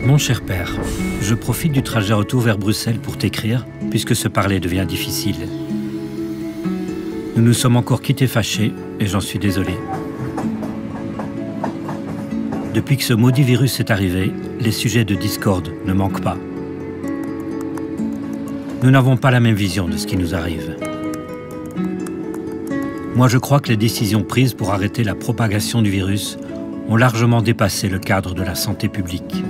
Mon cher père, je profite du trajet retour vers Bruxelles pour t'écrire, puisque se parler devient difficile. Nous nous sommes encore quittés fâchés, et j'en suis désolé. Depuis que ce maudit virus est arrivé, les sujets de discorde ne manquent pas. Nous n'avons pas la même vision de ce qui nous arrive. Moi, je crois que les décisions prises pour arrêter la propagation du virus ont largement dépassé le cadre de la santé publique.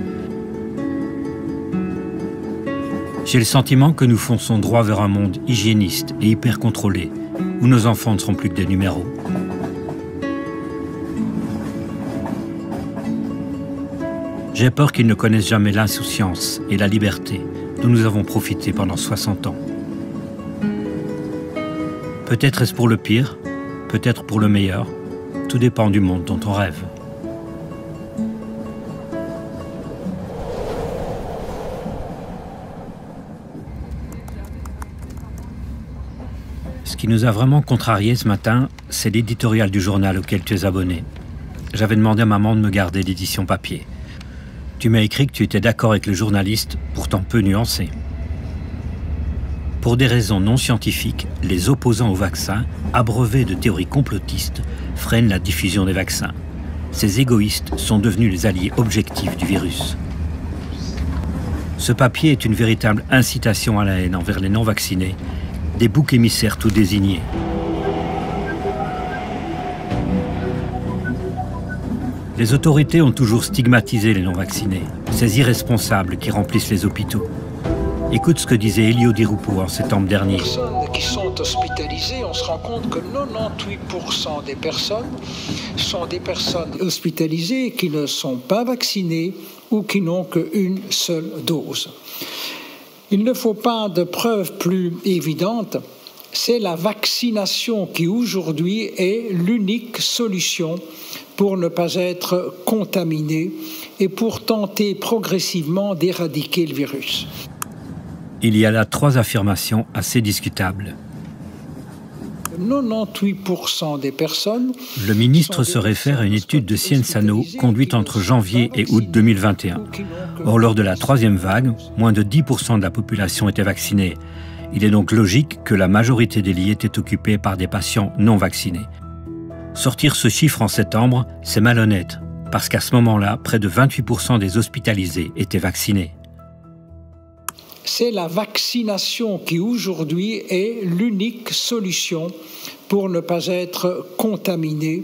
J'ai le sentiment que nous fonçons droit vers un monde hygiéniste et hyper contrôlé, où nos enfants ne seront plus que des numéros. J'ai peur qu'ils ne connaissent jamais l'insouciance et la liberté dont nous avons profité pendant 60 ans. Peut-être est-ce pour le pire, peut-être pour le meilleur, tout dépend du monde dont on rêve. Ce qui nous a vraiment contrariés ce matin, c'est l'éditorial du journal auquel tu es abonné. J'avais demandé à maman de me garder l'édition papier. Tu m'as écrit que tu étais d'accord avec le journaliste, pourtant peu nuancé. Pour des raisons non scientifiques, les opposants au vaccin, abreuvés de théories complotistes, freinent la diffusion des vaccins. Ces égoïstes sont devenus les alliés objectifs du virus. Ce papier est une véritable incitation à la haine envers les non-vaccinés, des boucs émissaires tout désignés. Les autorités ont toujours stigmatisé les non-vaccinés, ces irresponsables qui remplissent les hôpitaux. Écoute ce que disait Elio Di Rupo en septembre dernier. Les personnes qui sont hospitalisées, on se rend compte que 98% des personnes sont des personnes hospitalisées qui ne sont pas vaccinées ou qui n'ont qu'une seule dose. Il ne faut pas de preuve plus évidente, c'est la vaccination qui aujourd'hui est l'unique solution pour ne pas être contaminé et pour tenter progressivement d'éradiquer le virus. Il y a là 3 affirmations assez discutables. 98% des personnes... Le ministre se réfère à une étude de Cienzano conduite entre janvier et août 2021. Or, lors de la 3e vague, moins de 10% de la population était vaccinée. Il est donc logique que la majorité des lits étaient occupés par des patients non vaccinés. Sortir ce chiffre en septembre, c'est malhonnête, parce qu'à ce moment-là, près de 28% des hospitalisés étaient vaccinés. C'est la vaccination qui aujourd'hui est l'unique solution pour ne pas être contaminé.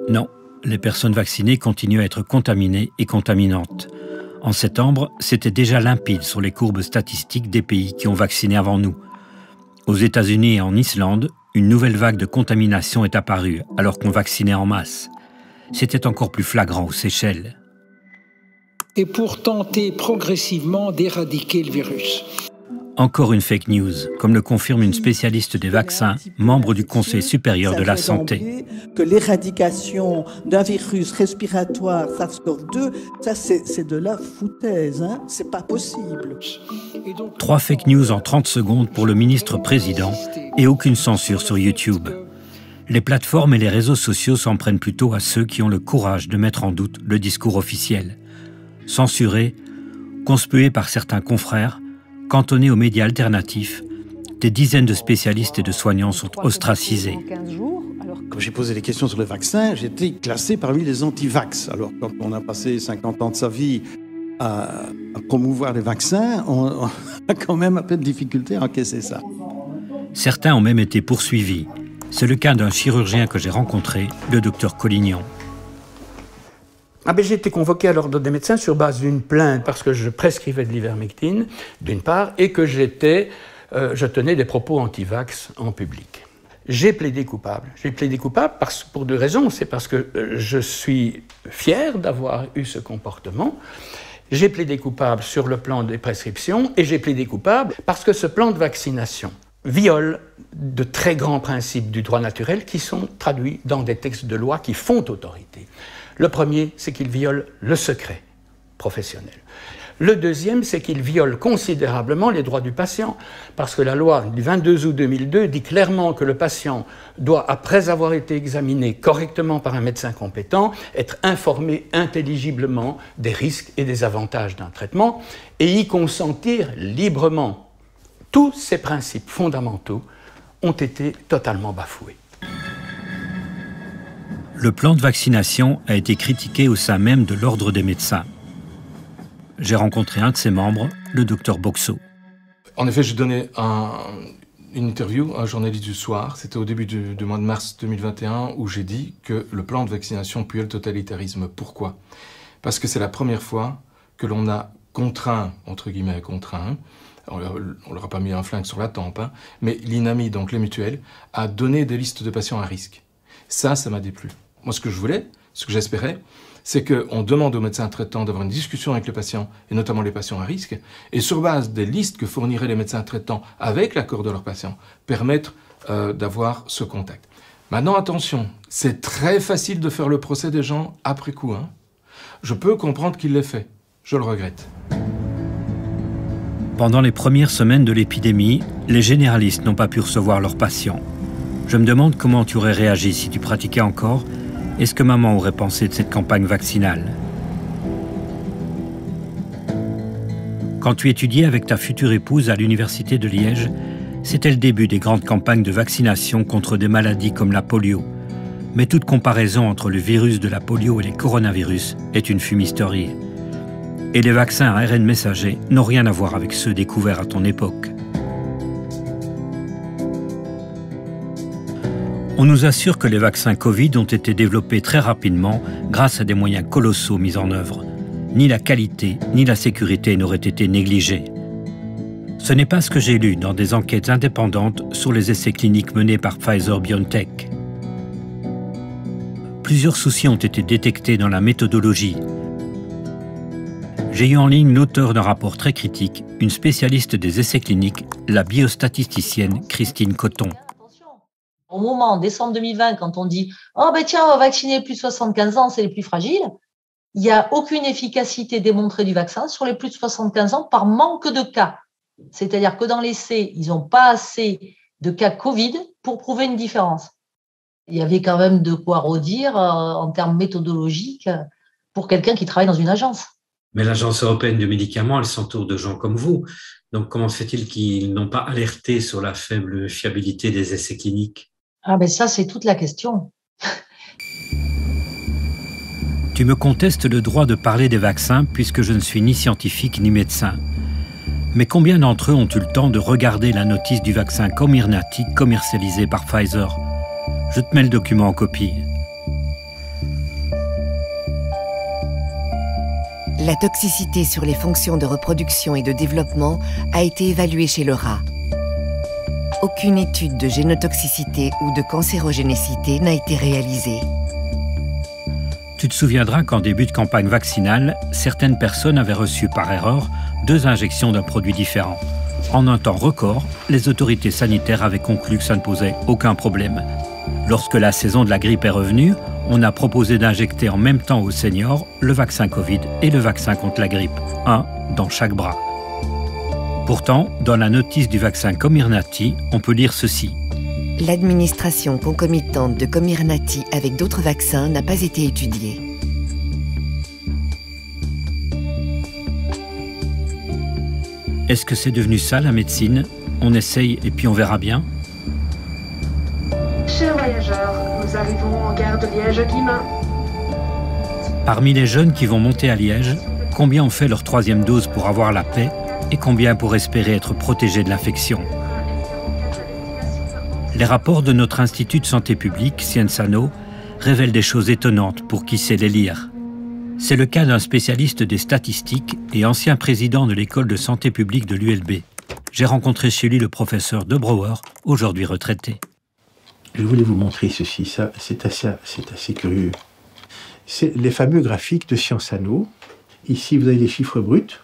Non, les personnes vaccinées continuent à être contaminées et contaminantes. En septembre, c'était déjà limpide sur les courbes statistiques des pays qui ont vacciné avant nous. Aux États-Unis et en Islande, une nouvelle vague de contamination est apparue alors qu'on vaccinait en masse. C'était encore plus flagrant aux Seychelles. Et pour tenter progressivement d'éradiquer le virus. Encore une fake news, comme le confirme une spécialiste des vaccins, membre du Conseil supérieur de la santé. Que l'éradication d'un virus respiratoire SARS-CoV-2, ça c'est de la foutaise, hein, c'est pas possible. 3 fake news en 30 secondes pour le ministre-président et aucune censure sur YouTube. Les plateformes et les réseaux sociaux s'en prennent plutôt à ceux qui ont le courage de mettre en doute le discours officiel. Censurés, conspués par certains confrères, cantonnés aux médias alternatifs, des dizaines de spécialistes et de soignants sont ostracisés. Quand j'ai posé des questions sur le vaccin, j'étais classé parmi les anti-vax. Alors quand on a passé 50 ans de sa vie à promouvoir les vaccins, on a quand même un peu de difficulté à encaisser ça. Certains ont même été poursuivis. C'est le cas d'un chirurgien que j'ai rencontré, le docteur Collignon. J'ai été convoqué à l'ordre des médecins sur base d'une plainte parce que je prescrivais de l'ivermectine, d'une part, et que je tenais des propos anti-vax en public. J'ai plaidé coupable. J'ai plaidé coupable pour 2 raisons. C'est parce que je suis fier d'avoir eu ce comportement. J'ai plaidé coupable sur le plan des prescriptions et j'ai plaidé coupable parce que ce plan de vaccination viole de très grands principes du droit naturel qui sont traduits dans des textes de loi qui font autorité. Le premier, c'est qu'il viole le secret professionnel. Le deuxième, c'est qu'il viole considérablement les droits du patient, parce que la loi du 22 août 2002 dit clairement que le patient doit, après avoir été examiné correctement par un médecin compétent, être informé intelligiblement des risques et des avantages d'un traitement et y consentir librement. Tous ces principes fondamentaux ont été totalement bafoués. Le plan de vaccination a été critiqué au sein même de l'Ordre des médecins. J'ai rencontré un de ses membres, le docteur Boxo. En effet, j'ai donné une interview à un journaliste du Soir, c'était au début du mois de mars 2021, où j'ai dit que le plan de vaccination puait le totalitarisme. Pourquoi ? Parce que c'est la première fois que l'on a contraint, entre guillemets contraint, on leur a pas mis un flingue sur la tempe, hein, mais l'INAMI, donc les mutuelles, a donné des listes de patients à risque. Ça m'a déplu. Moi, ce que je voulais, ce que j'espérais, c'est qu'on demande aux médecins traitants d'avoir une discussion avec les patients, et notamment les patients à risque, et sur base des listes que fourniraient les médecins traitants avec l'accord de leurs patients, permettre d'avoir ce contact. Maintenant, attention, c'est très facile de faire le procès des gens après coup. Hein. Je peux comprendre qu'il l'ait fait. Je le regrette. Pendant les premières semaines de l'épidémie, les généralistes n'ont pas pu recevoir leurs patients. Je me demande comment tu aurais réagi si tu pratiquais encore. Est-ce que maman aurait pensé de cette campagne vaccinale? Quand tu étudiais avec ta future épouse à l'université de Liège, c'était le début des grandes campagnes de vaccination contre des maladies comme la polio. Mais toute comparaison entre le virus de la polio et les coronavirus est une fumisterie. Et les vaccins à ARN messager n'ont rien à voir avec ceux découverts à ton époque. On nous assure que les vaccins Covid ont été développés très rapidement grâce à des moyens colossaux mis en œuvre. Ni la qualité, ni la sécurité n'auraient été négligés. Ce n'est pas ce que j'ai lu dans des enquêtes indépendantes sur les essais cliniques menés par Pfizer-BioNTech. Plusieurs soucis ont été détectés dans la méthodologie. J'ai eu en ligne l'auteur d'un rapport très critique, une spécialiste des essais cliniques, la biostatisticienne Christine Coton. Au moment, en décembre 2020, quand on dit « Oh ben tiens, on va vacciner les plus de 75 ans, c'est les plus fragiles », il n'y a aucune efficacité démontrée du vaccin sur les plus de 75 ans par manque de cas. C'est-à-dire que dans l'essai, ils n'ont pas assez de cas Covid pour prouver une différence. Il y avait quand même de quoi redire en termes méthodologiques pour quelqu'un qui travaille dans une agence. Mais l'Agence européenne du médicament, elle s'entoure de gens comme vous. Donc comment se fait-il qu'ils n'ont pas alerté sur la faible fiabilité des essais cliniques? Ah ben ça, c'est toute la question. Tu me contestes le droit de parler des vaccins puisque je ne suis ni scientifique ni médecin. Mais combien d'entre eux ont eu le temps de regarder la notice du vaccin Comirnaty commercialisé par Pfizer? Je te mets le document en copie. La toxicité sur les fonctions de reproduction et de développement a été évaluée chez le rat. Aucune étude de génotoxicité ou de cancérogénicité n'a été réalisée. Tu te souviendras qu'en début de campagne vaccinale, certaines personnes avaient reçu par erreur 2 injections d'un produit différent. En un temps record, les autorités sanitaires avaient conclu que ça ne posait aucun problème. Lorsque la saison de la grippe est revenue, on a proposé d'injecter en même temps aux seniors le vaccin Covid et le vaccin contre la grippe, un dans chaque bras. Pourtant, dans la notice du vaccin Comirnaty, on peut lire ceci. L'administration concomitante de Comirnaty avec d'autres vaccins n'a pas été étudiée. Est-ce que c'est devenu ça la médecine? On essaye et puis on verra bien? Chers voyageurs, nous arrivons en gare de Liège-Guillemins. Parmi les jeunes qui vont monter à Liège, combien ont fait leur 3e dose pour avoir la paix et combien pour espérer être protégés de l'infection? Les rapports de notre Institut de santé publique, Sciences Anno, révèlent des choses étonnantes pour qui sait les lire. C'est le cas d'un spécialiste des statistiques et ancien président de l'école de santé publique de l'ULB. J'ai rencontré chez lui le professeur De Brouwer, aujourd'hui retraité. Je voulais vous montrer ceci, ça c'est assez curieux. C'est les fameux graphiques de Sciences Anno. Ici, vous avez les chiffres bruts.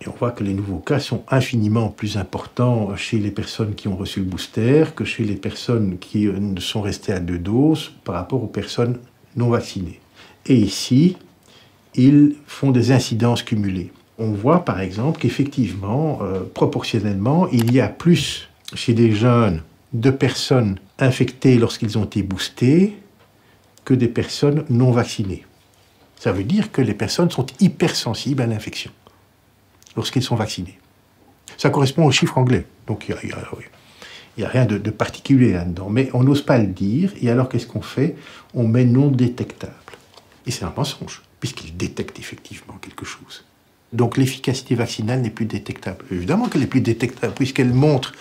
Et on voit que les nouveaux cas sont infiniment plus importants chez les personnes qui ont reçu le booster que chez les personnes qui sont restées à 2 doses par rapport aux personnes non vaccinées. Et ici, ils font des incidences cumulées. On voit par exemple qu'effectivement, proportionnellement, il y a plus chez les jeunes de personnes infectées lorsqu'ils ont été boostés que des personnes non vaccinées. Ça veut dire que les personnes sont hypersensibles à l'infection lorsqu'ils sont vaccinés. Ça correspond aux chiffres anglais. Donc il n'y a rien de particulier là-dedans. Mais on n'ose pas le dire. Et alors qu'est-ce qu'on fait? On met non détectable. Et c'est un mensonge, puisqu'il détecte effectivement quelque chose. Donc l'efficacité vaccinale n'est plus détectable. Évidemment qu'elle n'est plus détectable, puisqu'elle montre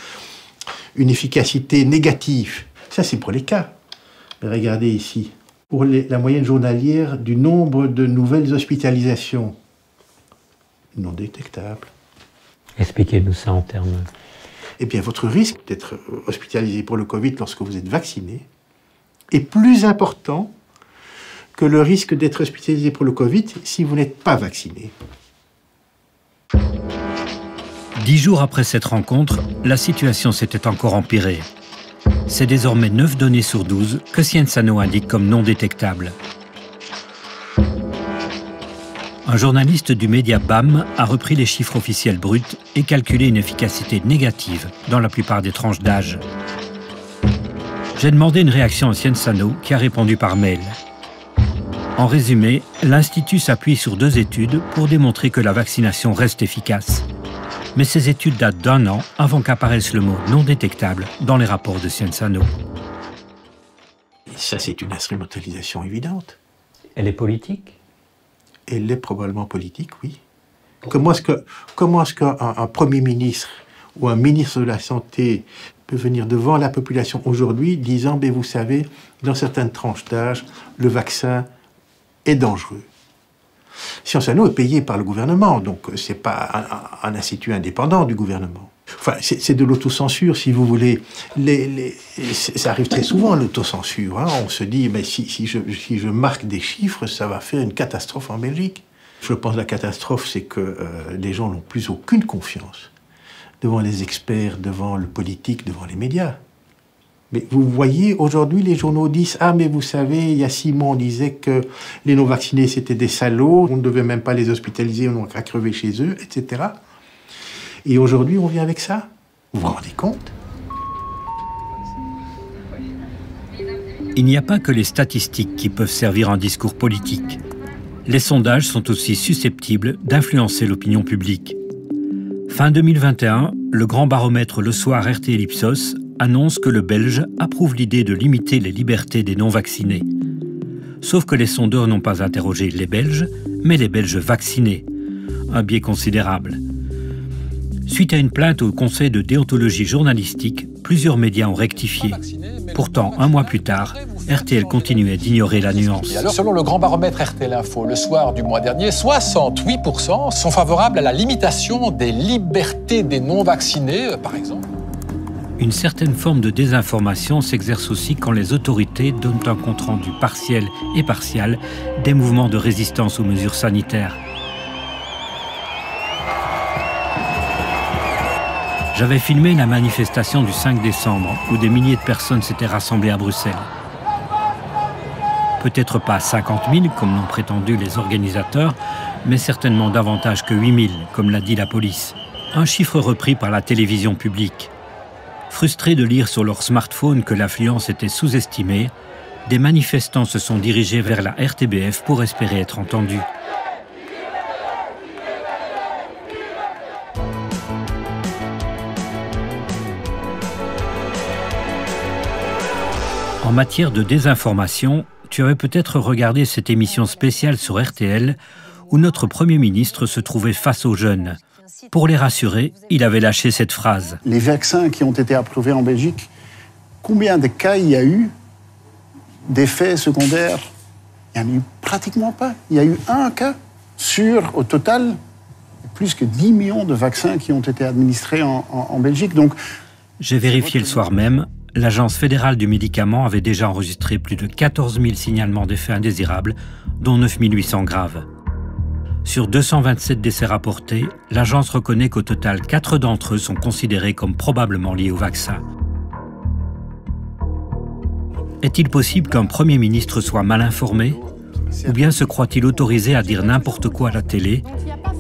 une efficacité négative. Ça, c'est pour les cas. Mais regardez ici. Pour la moyenne journalière du nombre de nouvelles hospitalisations, non détectable. Expliquez-nous ça en termes... Eh bien, votre risque d'être hospitalisé pour le Covid lorsque vous êtes vacciné est plus important que le risque d'être hospitalisé pour le Covid si vous n'êtes pas vacciné. 10 jours après cette rencontre, la situation s'était encore empirée. C'est désormais 9 données sur 12 que Sciensano indique comme non détectables. Un journaliste du média BAM a repris les chiffres officiels bruts et calculé une efficacité négative dans la plupart des tranches d'âge. J'ai demandé une réaction à Sciensano qui a répondu par mail. En résumé, l'Institut s'appuie sur 2 études pour démontrer que la vaccination reste efficace. Mais ces études datent d'1 an avant qu'apparaisse le mot non détectable dans les rapports de Sciensano. Ça, c'est une instrumentalisation évidente. Elle est politique? Elle est probablement politique, oui. Comment est-ce qu'un Premier ministre ou un ministre de la Santé peut venir devant la population aujourd'hui disant « vous savez, dans certaines tranches d'âge, le vaccin est dangereux ». Sciensano est payé par le gouvernement, donc ce n'est pas un institut indépendant du gouvernement. Enfin, c'est de l'autocensure, si vous voulez. Ça arrive très souvent, l'autocensure. Hein. On se dit, si je marque des chiffres, ça va faire une catastrophe en Belgique. Je pense que la catastrophe, c'est que les gens n'ont plus aucune confiance devant les experts, devant le politique, devant les médias. Mais vous voyez, aujourd'hui, les journaux disent « Ah, mais vous savez, il y a 6 mois, on disait que les non-vaccinés, c'était des salauds, on ne devait même pas les hospitaliser, on n'a qu'à crever chez eux, etc. » Et aujourd'hui, on vient avec ça. Vous vous rendez compte? Il n'y a pas que les statistiques qui peuvent servir un discours politique. Les sondages sont aussi susceptibles d'influencer l'opinion publique. Fin 2021, le grand baromètre Le Soir RTL Ipsos annonce que le Belge approuve l'idée de limiter les libertés des non-vaccinés. Sauf que les sondeurs n'ont pas interrogé les Belges, mais les Belges vaccinés. Un biais considérable. Suite à une plainte au Conseil de déontologie journalistique, plusieurs médias ont rectifié. Pourtant, 1 mois plus tard, RTL continuait d'ignorer la nuance. Alors, selon le grand baromètre RTL Info, le soir du mois dernier, 68% sont favorables à la limitation des libertés des non-vaccinés, par exemple. Une certaine forme de désinformation s'exerce aussi quand les autorités donnent un compte-rendu partiel et partial des mouvements de résistance aux mesures sanitaires. J'avais filmé la manifestation du 5 décembre où des milliers de personnes s'étaient rassemblées à Bruxelles. Peut-être pas 50 000 comme l'ont prétendu les organisateurs, mais certainement davantage que 8 000 comme l'a dit la police. Un chiffre repris par la télévision publique. Frustrés de lire sur leur smartphone que l'affluence était sous-estimée, des manifestants se sont dirigés vers la RTBF pour espérer être entendus. En matière de désinformation, tu avais peut-être regardé cette émission spéciale sur RTL où notre Premier ministre se trouvait face aux jeunes. Pour les rassurer, il avait lâché cette phrase. Les vaccins qui ont été approuvés en Belgique, combien de cas il y a eu d'effets secondaires? Il n'y en a eu pratiquement pas. Il y a eu 1 cas sur, au total, plus que 10 millions de vaccins qui ont été administrés en Belgique. Donc, j'ai vérifié le soir même. L'Agence fédérale du médicament avait déjà enregistré plus de 14 000 signalements d'effets indésirables, dont 9 800 graves. Sur 227 décès rapportés, l'agence reconnaît qu'au total, 4 d'entre eux sont considérés comme probablement liés au vaccin. Est-il possible qu'un Premier ministre soit mal informé? Ou bien se croit-il autorisé à dire n'importe quoi à la télé,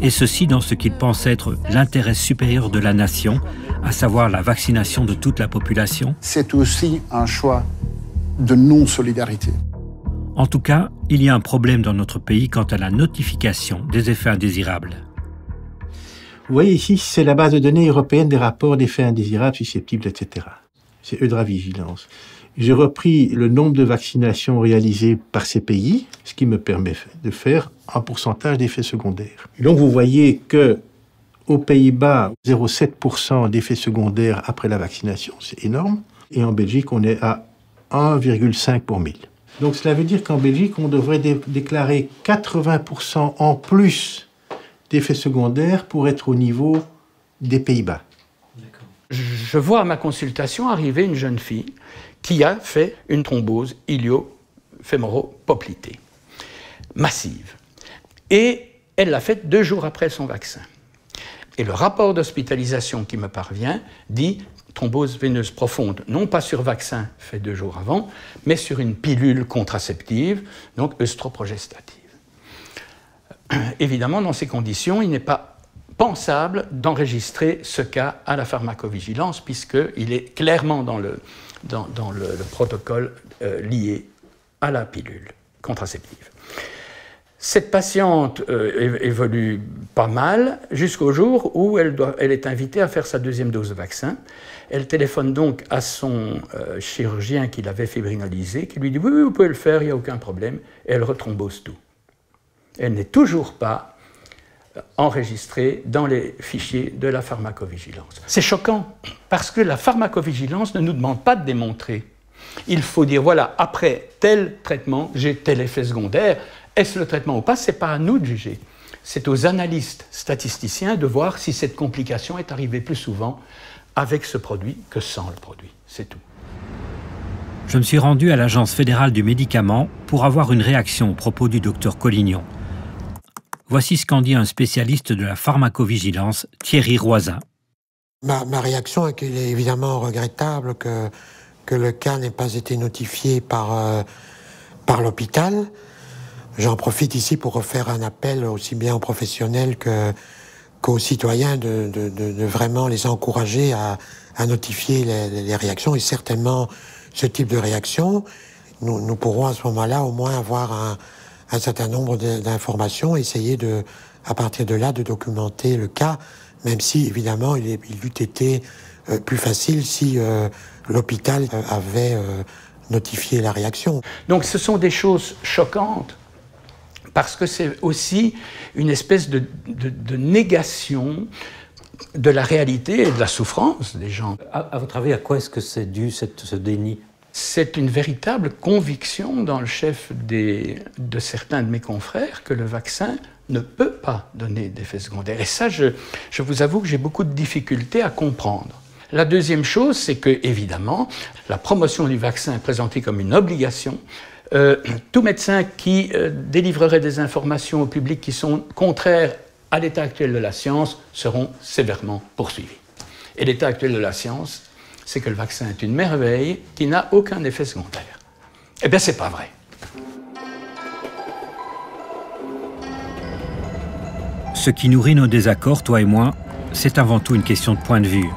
et ceci dans ce qu'ils pensent être l'intérêt supérieur de la nation, à savoir la vaccination de toute la population. C'est aussi un choix de non-solidarité. En tout cas, il y a un problème dans notre pays quant à la notification des effets indésirables. Vous voyez ici, c'est la base de données européenne des rapports d'effets indésirables, susceptibles, etc. C'est EudraVigilance. J'ai repris le nombre de vaccinations réalisées par ces pays, ce qui me permet de faire un pourcentage d'effets secondaires. Et donc vous voyez que aux Pays-Bas, 0,7% d'effets secondaires après la vaccination, c'est énorme. Et en Belgique, on est à 1,5 pour 1000. Donc cela veut dire qu'en Belgique, on devrait déclarer 80% en plus d'effets secondaires pour être au niveau des Pays-Bas. Je vois à ma consultation arriver une jeune fille qui a fait une thrombose ilio-fémoro-poplitée massive. Et elle l'a faite 2 jours après son vaccin. Et le rapport d'hospitalisation qui me parvient dit thrombose veineuse profonde, non pas sur vaccin fait 2 jours avant, mais sur une pilule contraceptive, donc œstroprogestative. Évidemment, dans ces conditions, il n'est pas pensable d'enregistrer ce cas à la pharmacovigilance, puisqu'il est clairement dans le protocole lié à la pilule contraceptive. Cette patiente évolue pas mal jusqu'au jour où elle est invitée à faire sa 2e dose de vaccin. Elle téléphone donc à son chirurgien qui l'avait fibrinolisée, qui lui dit « Oui, vous pouvez le faire, il n'y a aucun problème ». Et elle rethrombose tout. Elle n'est toujours pas enregistrée dans les fichiers de la pharmacovigilance. C'est choquant, parce que la pharmacovigilance ne nous demande pas de démontrer. Il faut dire, voilà, après tel traitement, j'ai tel effet secondaire. Est-ce le traitement ou pas? Ce n'est pas à nous de juger. C'est aux analystes statisticiens de voir si cette complication est arrivée plus souvent avec ce produit que sans le produit. C'est tout. Je me suis rendu à l'Agence fédérale du médicament pour avoir une réaction au propos du docteur Collignon. Voici ce qu'en dit un spécialiste de la pharmacovigilance, Thierry Roisin. Ma réaction est qu'il est évidemment regrettable que le cas n'ait pas été notifié par l'hôpital. J'en profite ici pour refaire un appel aussi bien aux professionnels qu'aux citoyens de vraiment les encourager à notifier les réactions et certainement ce type de réaction. Nous pourrons à ce moment-là au moins avoir un certain nombre d'informations, essayer à partir de là de documenter le cas, même si évidemment il eût été plus facile si l'hôpital avait notifié la réaction. Donc ce sont des choses choquantes, parce que c'est aussi une espèce de négation de la réalité et de la souffrance des gens. À votre avis, à quoi est-ce que c'est dû, ce déni ? C'est une véritable conviction dans le chef de certains de mes confrères que le vaccin ne peut pas donner d'effets secondaires. Et ça, je vous avoue que j'ai beaucoup de difficultés à comprendre. La deuxième chose, c'est que, évidemment, la promotion du vaccin est présentée comme une obligation. Tout médecin qui délivrerait des informations au public qui sont contraires à l'état actuel de la science seront sévèrement poursuivis. Et l'état actuel de la science, c'est que le vaccin est une merveille qui n'a aucun effet secondaire. Eh bien, c'est pas vrai. Ce qui nourrit nos désaccords, toi et moi, c'est avant tout une question de point de vue.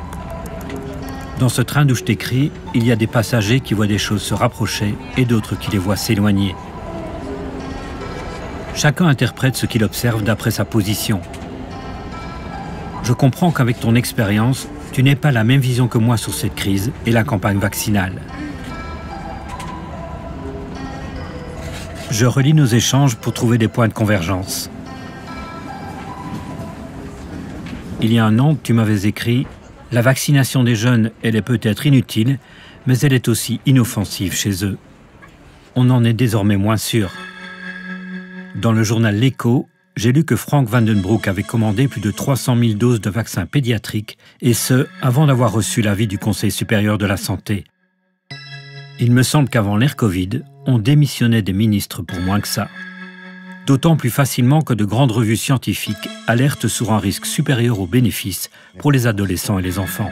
Dans ce train d'où je t'écris, il y a des passagers qui voient des choses se rapprocher et d'autres qui les voient s'éloigner. Chacun interprète ce qu'il observe d'après sa position. Je comprends qu'avec ton expérience, tu n'aies pas la même vision que moi sur cette crise et la campagne vaccinale. Je relis nos échanges pour trouver des points de convergence. Il y a un an, tu m'avais écrit « La vaccination des jeunes, elle est peut-être inutile, mais elle est aussi inoffensive chez eux. On en est désormais moins sûr. » Dans le journal L'Écho, j'ai lu que Frank Vandenbroek avait commandé plus de 300 000 doses de vaccins pédiatriques, et ce, avant d'avoir reçu l'avis du Conseil supérieur de la santé. Il me semble qu'avant l'ère Covid, on démissionnait des ministres pour moins que ça. D'autant plus facilement que de grandes revues scientifiques alertent sur un risque supérieur aux bénéfices pour les adolescents et les enfants.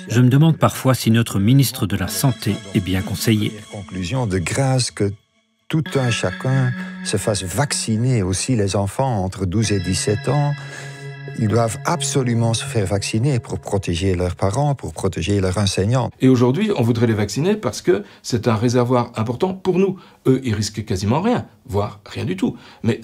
Je me demande parfois si notre ministre de la Santé est bien conseillé. Conclusion de grâce que tout un chacun se fasse vacciner, aussi les enfants entre 12 et 17 ans. Ils doivent absolument se faire vacciner pour protéger leurs parents, pour protéger leurs enseignants. Et aujourd'hui, on voudrait les vacciner parce que c'est un réservoir important pour nous. Eux, ils risquent quasiment rien, voire rien du tout. Mais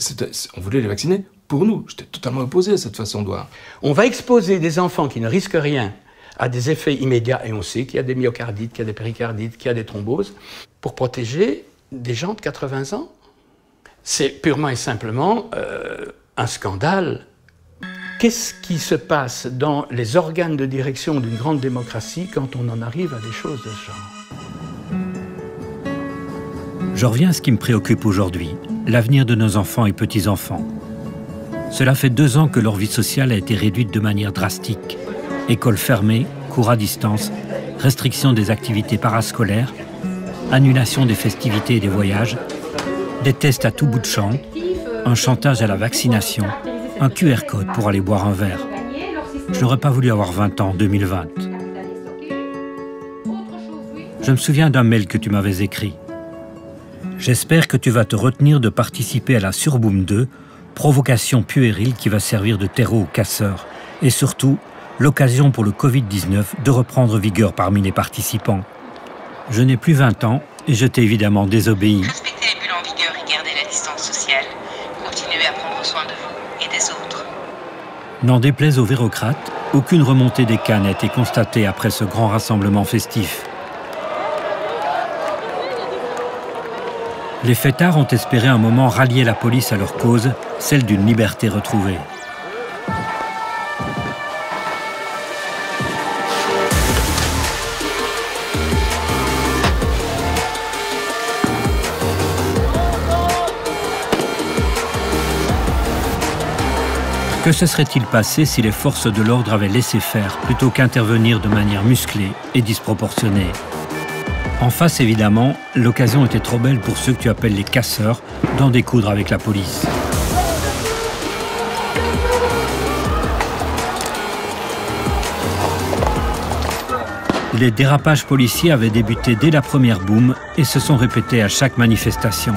on voulait les vacciner pour nous. J'étais totalement opposé à cette façon de voir. On va exposer des enfants qui ne risquent rien à des effets immédiats, et on sait qu'il y a des myocardites, qu'il y a des péricardites, qu'il y a des thromboses, pour protéger des gens de 80 ans. C'est purement et simplement un scandale. Qu'est-ce qui se passe dans les organes de direction d'une grande démocratie quand on en arrive à des choses de ce genre? Je reviens à ce qui me préoccupe aujourd'hui, l'avenir de nos enfants et petits-enfants. Cela fait 2 ans que leur vie sociale a été réduite de manière drastique. Écoles fermées, cours à distance, restriction des activités parascolaires, annulation des festivités et des voyages, des tests à tout bout de champ, un chantage à la vaccination, un QR code pour aller boire un verre. Je n'aurais pas voulu avoir 20 ans en 2020. Je me souviens d'un mail que tu m'avais écrit. J'espère que tu vas te retenir de participer à la Surboom 2, provocation puérile qui va servir de terreau aux casseurs, et surtout, l'occasion pour le Covid-19 de reprendre vigueur parmi les participants. Je n'ai plus 20 ans et je t'ai évidemment désobéi. Respectez les bulles en vigueur et gardez la distance sociale. Continuez à prendre soin de vous et des autres. N'en déplaise aux vérocrates, aucune remontée des cas n'a été constatée après ce grand rassemblement festif. Les fêtards ont espéré un moment rallier la police à leur cause, celle d'une liberté retrouvée. Que se serait-il passé si les forces de l'ordre avaient laissé faire plutôt qu'intervenir de manière musclée et disproportionnée? En face, évidemment, l'occasion était trop belle pour ceux que tu appelles les casseurs d'en découdre avec la police. Les dérapages policiers avaient débuté dès la première boom et se sont répétés à chaque manifestation.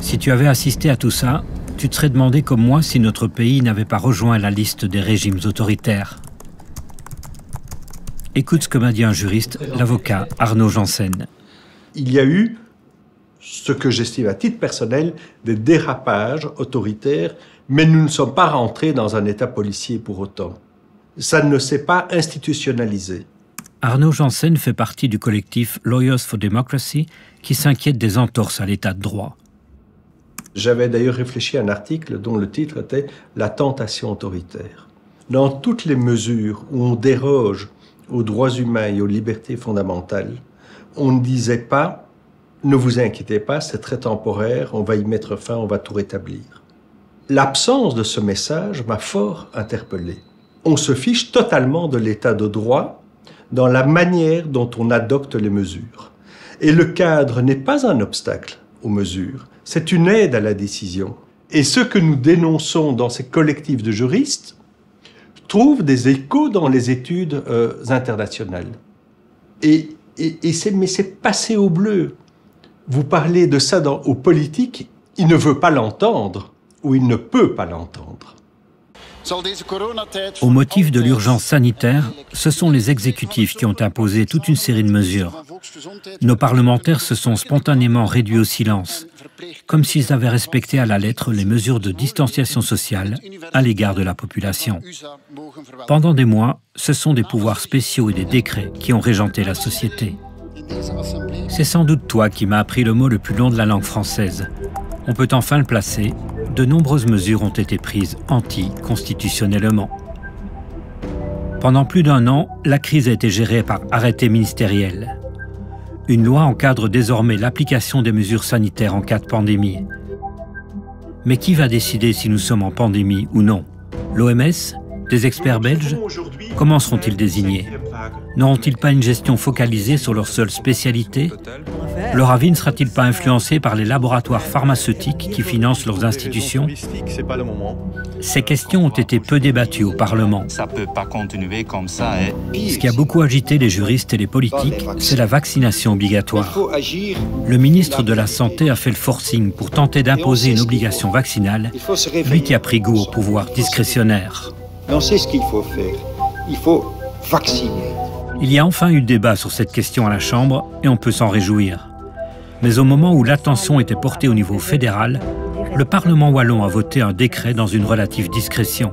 Si tu avais assisté à tout ça, tu te serais demandé comme moi si notre pays n'avait pas rejoint la liste des régimes autoritaires. Écoute ce que m'a dit un juriste, l'avocat Arnaud Janssen. Il y a eu ce que j'estime à titre personnel des dérapages autoritaires, mais nous ne sommes pas rentrés dans un état policier pour autant. Ça ne s'est pas institutionnalisé. Arnaud Janssen fait partie du collectif Lawyers for Democracy qui s'inquiète des entorses à l'état de droit. J'avais d'ailleurs réfléchi à un article dont le titre était « La tentation autoritaire ». Dans toutes les mesures où on déroge aux droits humains et aux libertés fondamentales, on ne disait pas « Ne vous inquiétez pas, c'est très temporaire, on va y mettre fin, on va tout rétablir ». L'absence de ce message m'a fort interpellé. On se fiche totalement de l'état de droit dans la manière dont on adopte les mesures. Et le cadre n'est pas un obstacle aux mesures, c'est une aide à la décision. Et ce que nous dénonçons dans ces collectifs de juristes trouve des échos dans les études internationales. Mais c'est passé au bleu. Vous parlez de ça aux politiques, il ne veut pas l'entendre ou il ne peut pas l'entendre. Au motif de l'urgence sanitaire, ce sont les exécutifs qui ont imposé toute une série de mesures. Nos parlementaires se sont spontanément réduits au silence, comme s'ils avaient respecté à la lettre les mesures de distanciation sociale à l'égard de la population. Pendant des mois, ce sont des pouvoirs spéciaux et des décrets qui ont régenté la société. C'est sans doute toi qui m'as appris le mot le plus long de la langue française. On peut enfin le placer. De nombreuses mesures ont été prises anticonstitutionnellement. Pendant plus d'1 an, la crise a été gérée par arrêté ministériel. Une loi encadre désormais l'application des mesures sanitaires en cas de pandémie. Mais qui va décider si nous sommes en pandémie ou non? L'OMS? Des experts belges? Comment seront-ils désignés? N'auront-ils pas une gestion focalisée sur leur seule spécialité? Leur avis ne sera-t-il pas influencé par les laboratoires pharmaceutiques qui financent leurs institutions? Ces questions ont été peu débattues au Parlement. Ça peut pas continuer comme ça. Ce qui a beaucoup agité les juristes et les politiques, c'est la vaccination obligatoire. Le ministre de la Santé a fait le forcing pour tenter d'imposer une obligation vaccinale, lui qui a pris goût au pouvoir discrétionnaire. Mais on sait ce qu'il faut faire. Il faut vacciner. Il y a enfin eu débat sur cette question à la Chambre et on peut s'en réjouir. Mais au moment où l'attention était portée au niveau fédéral, le Parlement wallon a voté un décret dans une relative discrétion.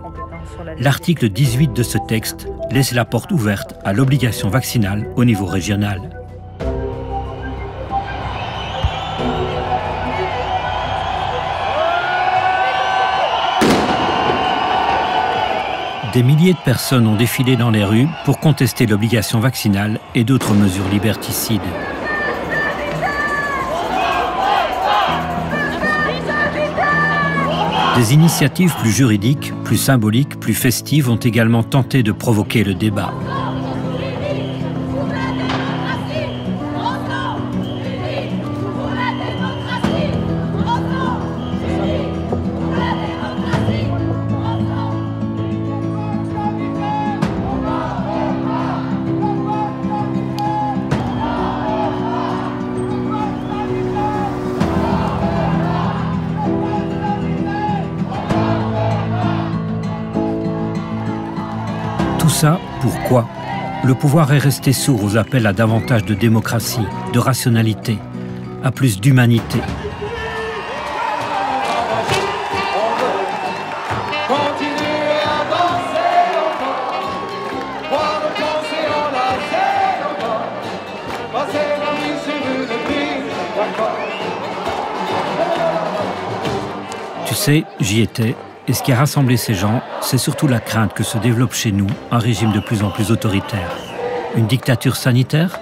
L'article 18 de ce texte laisse la porte ouverte à l'obligation vaccinale au niveau régional. Des milliers de personnes ont défilé dans les rues pour contester l'obligation vaccinale et d'autres mesures liberticides. Des initiatives plus juridiques, plus symboliques, plus festives ont également tenté de provoquer le débat. Tout ça, pourquoi? Le pouvoir est resté sourd aux appels à davantage de démocratie, de rationalité, à plus d'humanité. Tu sais, j'y étais. Et ce qui a rassemblé ces gens, c'est surtout la crainte que se développe chez nous un régime de plus en plus autoritaire. Une dictature sanitaire?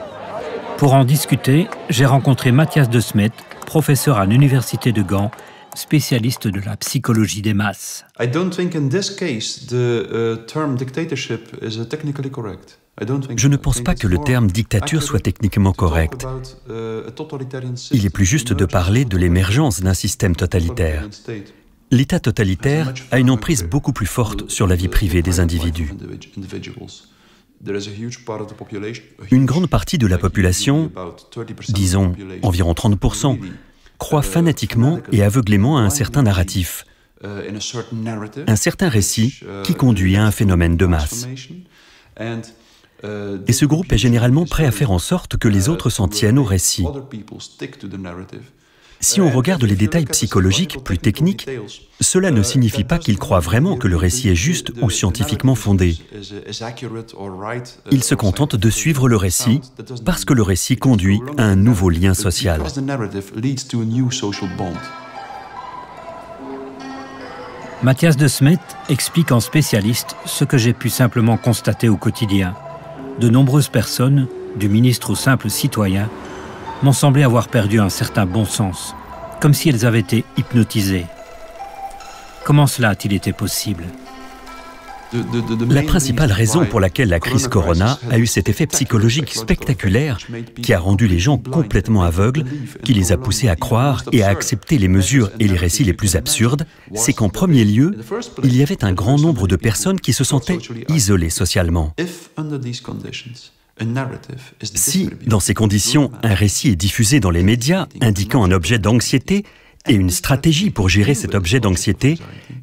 Pour en discuter, j'ai rencontré Mathias De Smet, professeur à l'Université de Gand, spécialiste de la psychologie des masses. I don't think in this case the term dictatorship is technically correct. Je ne pense pas que le terme dictature soit techniquement correct. Il est plus juste de parler de l'émergence d'un système totalitaire. L'État totalitaire a une emprise beaucoup plus forte sur la vie privée des individus. Une grande partie de la population, disons environ 30%, croit fanatiquement et aveuglément à un certain narratif, un certain récit qui conduit à un phénomène de masse. Et ce groupe est généralement prêt à faire en sorte que les autres s'en tiennent au récit. Si on regarde les détails psychologiques plus techniques, cela ne signifie pas qu'ils croient vraiment que le récit est juste ou scientifiquement fondé. Ils se contentent de suivre le récit parce que le récit conduit à un nouveau lien social. Mathias De Smet explique en spécialiste ce que j'ai pu simplement constater au quotidien. De nombreuses personnes, du ministre au simple citoyen, m'ont semblé avoir perdu un certain bon sens, comme si elles avaient été hypnotisées. Comment cela a-t-il été possible? La principale raison pour laquelle la crise Corona a eu cet effet psychologique spectaculaire qui a rendu les gens complètement aveugles, qui les a poussés à croire et à accepter les mesures et les récits les plus absurdes, c'est qu'en premier lieu, il y avait un grand nombre de personnes qui se sentaient isolées socialement. Si, dans ces conditions, un récit est diffusé dans les médias indiquant un objet d'anxiété et une stratégie pour gérer cet objet d'anxiété,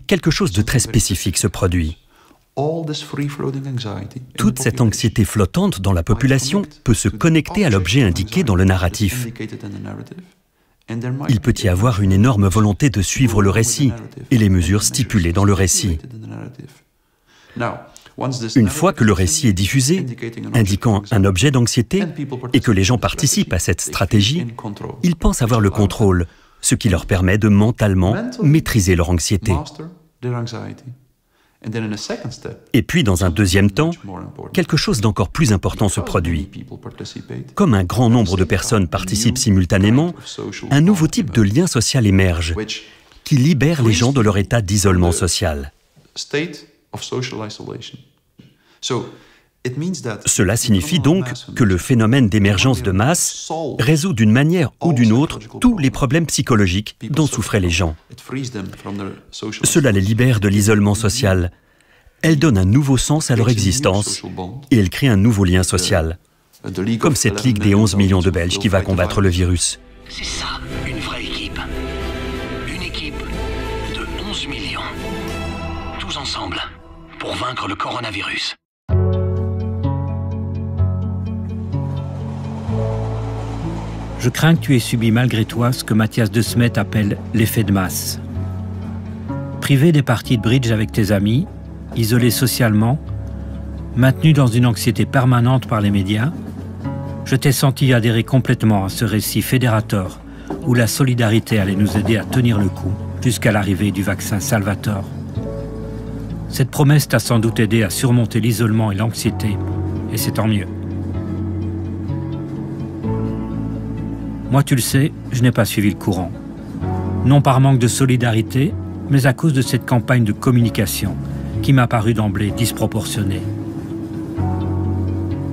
quelque chose de très spécifique se produit. Toute cette anxiété flottante dans la population peut se connecter à l'objet indiqué dans le narratif. Il peut y avoir une énorme volonté de suivre le récit et les mesures stipulées dans le récit. Une fois que le récit est diffusé, indiquant un objet d'anxiété, et que les gens participent à cette stratégie, ils pensent avoir le contrôle, ce qui leur permet de mentalement maîtriser leur anxiété. Et puis, dans un deuxième temps, quelque chose d'encore plus important se produit. Comme un grand nombre de personnes participent simultanément, un nouveau type de lien social émerge, qui libère les gens de leur état d'isolement social. Cela signifie donc que le phénomène d'émergence de masse résout d'une manière ou d'une autre tous les problèmes psychologiques dont souffraient les gens. Cela les libère de l'isolement social. Elle donne un nouveau sens à leur existence et elle crée un nouveau lien social. Comme cette Ligue des 11 millions de Belges qui va combattre le virus. C'est ça, une vraie équipe. Une équipe de 11 millions. Tous ensemble, pour vaincre le coronavirus. Je crains que tu aies subi malgré toi ce que Matthias De Smet appelle l'effet de masse. Privé des parties de bridge avec tes amis, isolé socialement, maintenu dans une anxiété permanente par les médias, je t'ai senti adhérer complètement à ce récit fédérateur où la solidarité allait nous aider à tenir le coup jusqu'à l'arrivée du vaccin Salvator. Cette promesse t'a sans doute aidé à surmonter l'isolement et l'anxiété, et c'est tant mieux. Moi, tu le sais, je n'ai pas suivi le courant. Non par manque de solidarité, mais à cause de cette campagne de communication qui m'a paru d'emblée disproportionnée.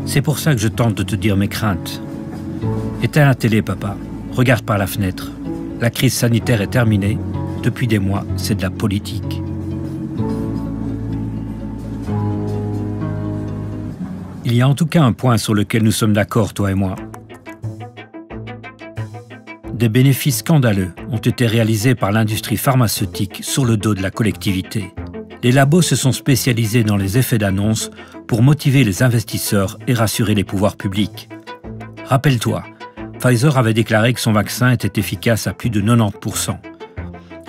C'est pour ça que je tente de te dire mes craintes. Éteins la télé, papa. Regarde par la fenêtre. La crise sanitaire est terminée. Depuis des mois, c'est de la politique. Il y a en tout cas un point sur lequel nous sommes d'accord, toi et moi. Des bénéfices scandaleux ont été réalisés par l'industrie pharmaceutique sur le dos de la collectivité. Les labos se sont spécialisés dans les effets d'annonce pour motiver les investisseurs et rassurer les pouvoirs publics. Rappelle-toi, Pfizer avait déclaré que son vaccin était efficace à plus de 90%.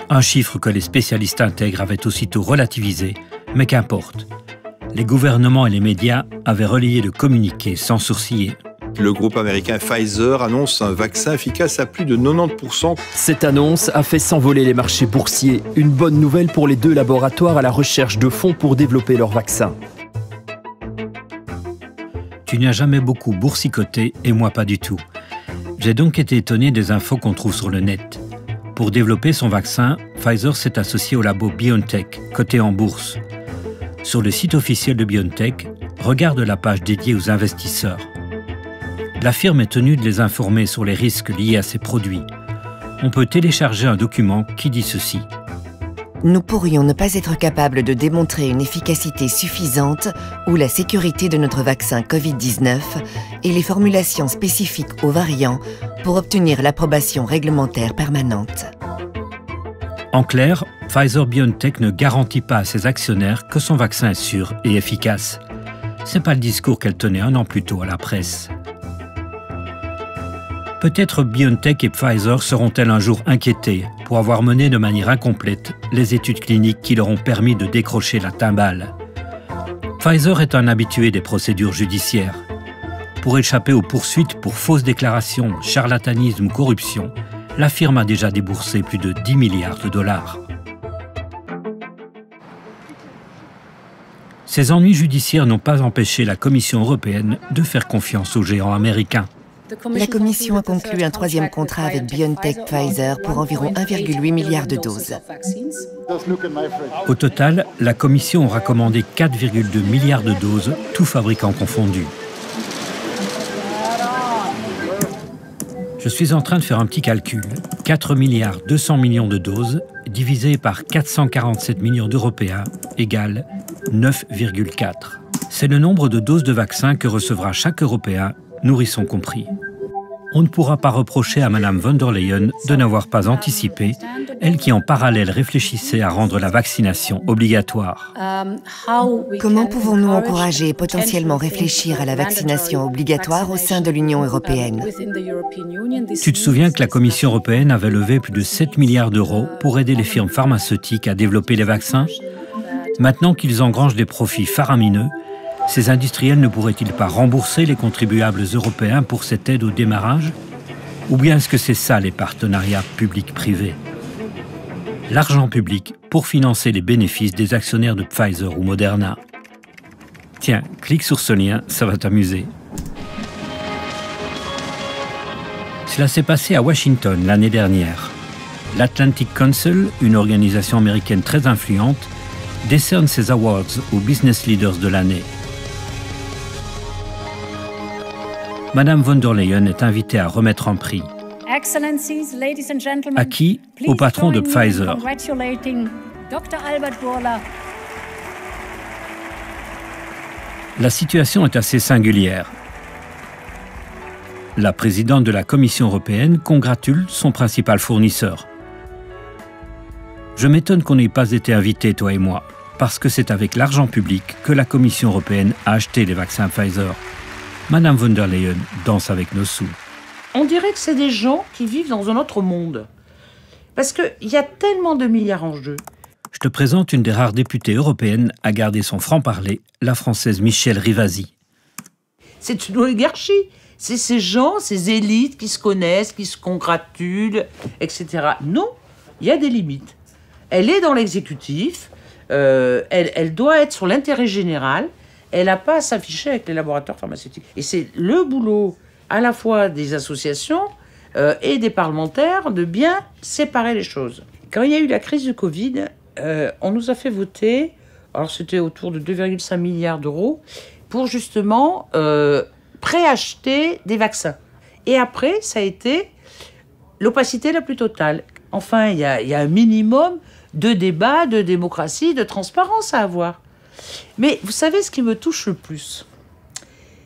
Un chiffre que les spécialistes intègres avaient aussitôt relativisé, mais qu'importe. Les gouvernements et les médias avaient relayé le communiqué sans sourciller. Le groupe américain Pfizer annonce un vaccin efficace à plus de 90%. Cette annonce a fait s'envoler les marchés boursiers. Une bonne nouvelle pour les deux laboratoires à la recherche de fonds pour développer leur vaccin. Tu n'as jamais beaucoup boursicoté et moi pas du tout. J'ai donc été étonné des infos qu'on trouve sur le net. Pour développer son vaccin, Pfizer s'est associé au labo BioNTech, coté en bourse. Sur le site officiel de BioNTech, regarde la page dédiée aux investisseurs. La firme est tenue de les informer sur les risques liés à ces produits. On peut télécharger un document qui dit ceci. Nous pourrions ne pas être capables de démontrer une efficacité suffisante ou la sécurité de notre vaccin Covid-19 et les formulations spécifiques aux variants pour obtenir l'approbation réglementaire permanente. En clair, Pfizer-BioNTech ne garantit pas à ses actionnaires que son vaccin est sûr et efficace. C'est pas le discours qu'elle tenait un an plus tôt à la presse. Peut-être BioNTech et Pfizer seront-elles un jour inquiétées pour avoir mené de manière incomplète les études cliniques qui leur ont permis de décrocher la timbale. Pfizer est un habitué des procédures judiciaires. Pour échapper aux poursuites pour fausses déclarations, charlatanisme ou corruption, la firme a déjà déboursé plus de 10 milliards de dollars. Ces ennuis judiciaires n'ont pas empêché la Commission européenne de faire confiance aux géants américains. La Commission a conclu un troisième contrat avec BioNTech Pfizer pour environ 1,8 milliard de doses. Au total, la Commission aura commandé 4,2 milliards de doses, tous fabricants confondus. Je suis en train de faire un petit calcul. 4 milliards 200 millions de doses divisé par 447 millions d'Européens égale 9,4. C'est le nombre de doses de vaccins que recevra chaque Européen, nourrisson compris. On ne pourra pas reprocher à Mme von der Leyen de n'avoir pas anticipé, elle qui en parallèle réfléchissait à rendre la vaccination obligatoire. Comment pouvons-nous encourager et potentiellement réfléchir à la vaccination obligatoire au sein de l'Union européenne? Tu te souviens que la Commission européenne avait levé plus de 7 milliards d'euros pour aider les firmes pharmaceutiques à développer les vaccins? Maintenant qu'ils engrangent des profits faramineux, ces industriels ne pourraient-ils pas rembourser les contribuables européens pour cette aide au démarrage? Ou bien est-ce que c'est ça les partenariats publics-privés? l'argent public pour financer les bénéfices des actionnaires de Pfizer ou Moderna. Tiens, clique sur ce lien, ça va t'amuser. Cela s'est passé à Washington l'année dernière. L'Atlantic Council, une organisation américaine très influente, décerne ses awards aux business leaders de l'année. Madame von der Leyen est invitée à remettre un prix. À qui? Au patron de Pfizer. La situation est assez singulière. La présidente de la Commission européenne congratule son principal fournisseur. Je m'étonne qu'on n'ait pas été invités, toi et moi, parce que c'est avec l'argent public que la Commission européenne a acheté les vaccins Pfizer. Madame von der Leyen danse avec nos sous. On dirait que c'est des gens qui vivent dans un autre monde. Parce qu'il y a tellement de milliards en jeu. Je te présente une des rares députées européennes à garder son franc-parler, la Française Michèle Rivasi. C'est une oligarchie. C'est ces gens, ces élites qui se connaissent, qui se congratulent, etc. Non, il y a des limites. Elle est dans l'exécutif, elle doit être sur l'intérêt général, elle n'a pas à s'afficher avec les laboratoires pharmaceutiques. Et c'est le boulot à la fois des associations et des parlementaires de bien séparer les choses. Quand il y a eu la crise du Covid, on nous a fait voter, alors c'était autour de 2,5 milliards d'euros, pour justement préacheter des vaccins. Et après, ça a été l'opacité la plus totale. Enfin, il y a un minimum de débat, de démocratie, de transparence à avoir. Mais vous savez ce qui me touche le plus?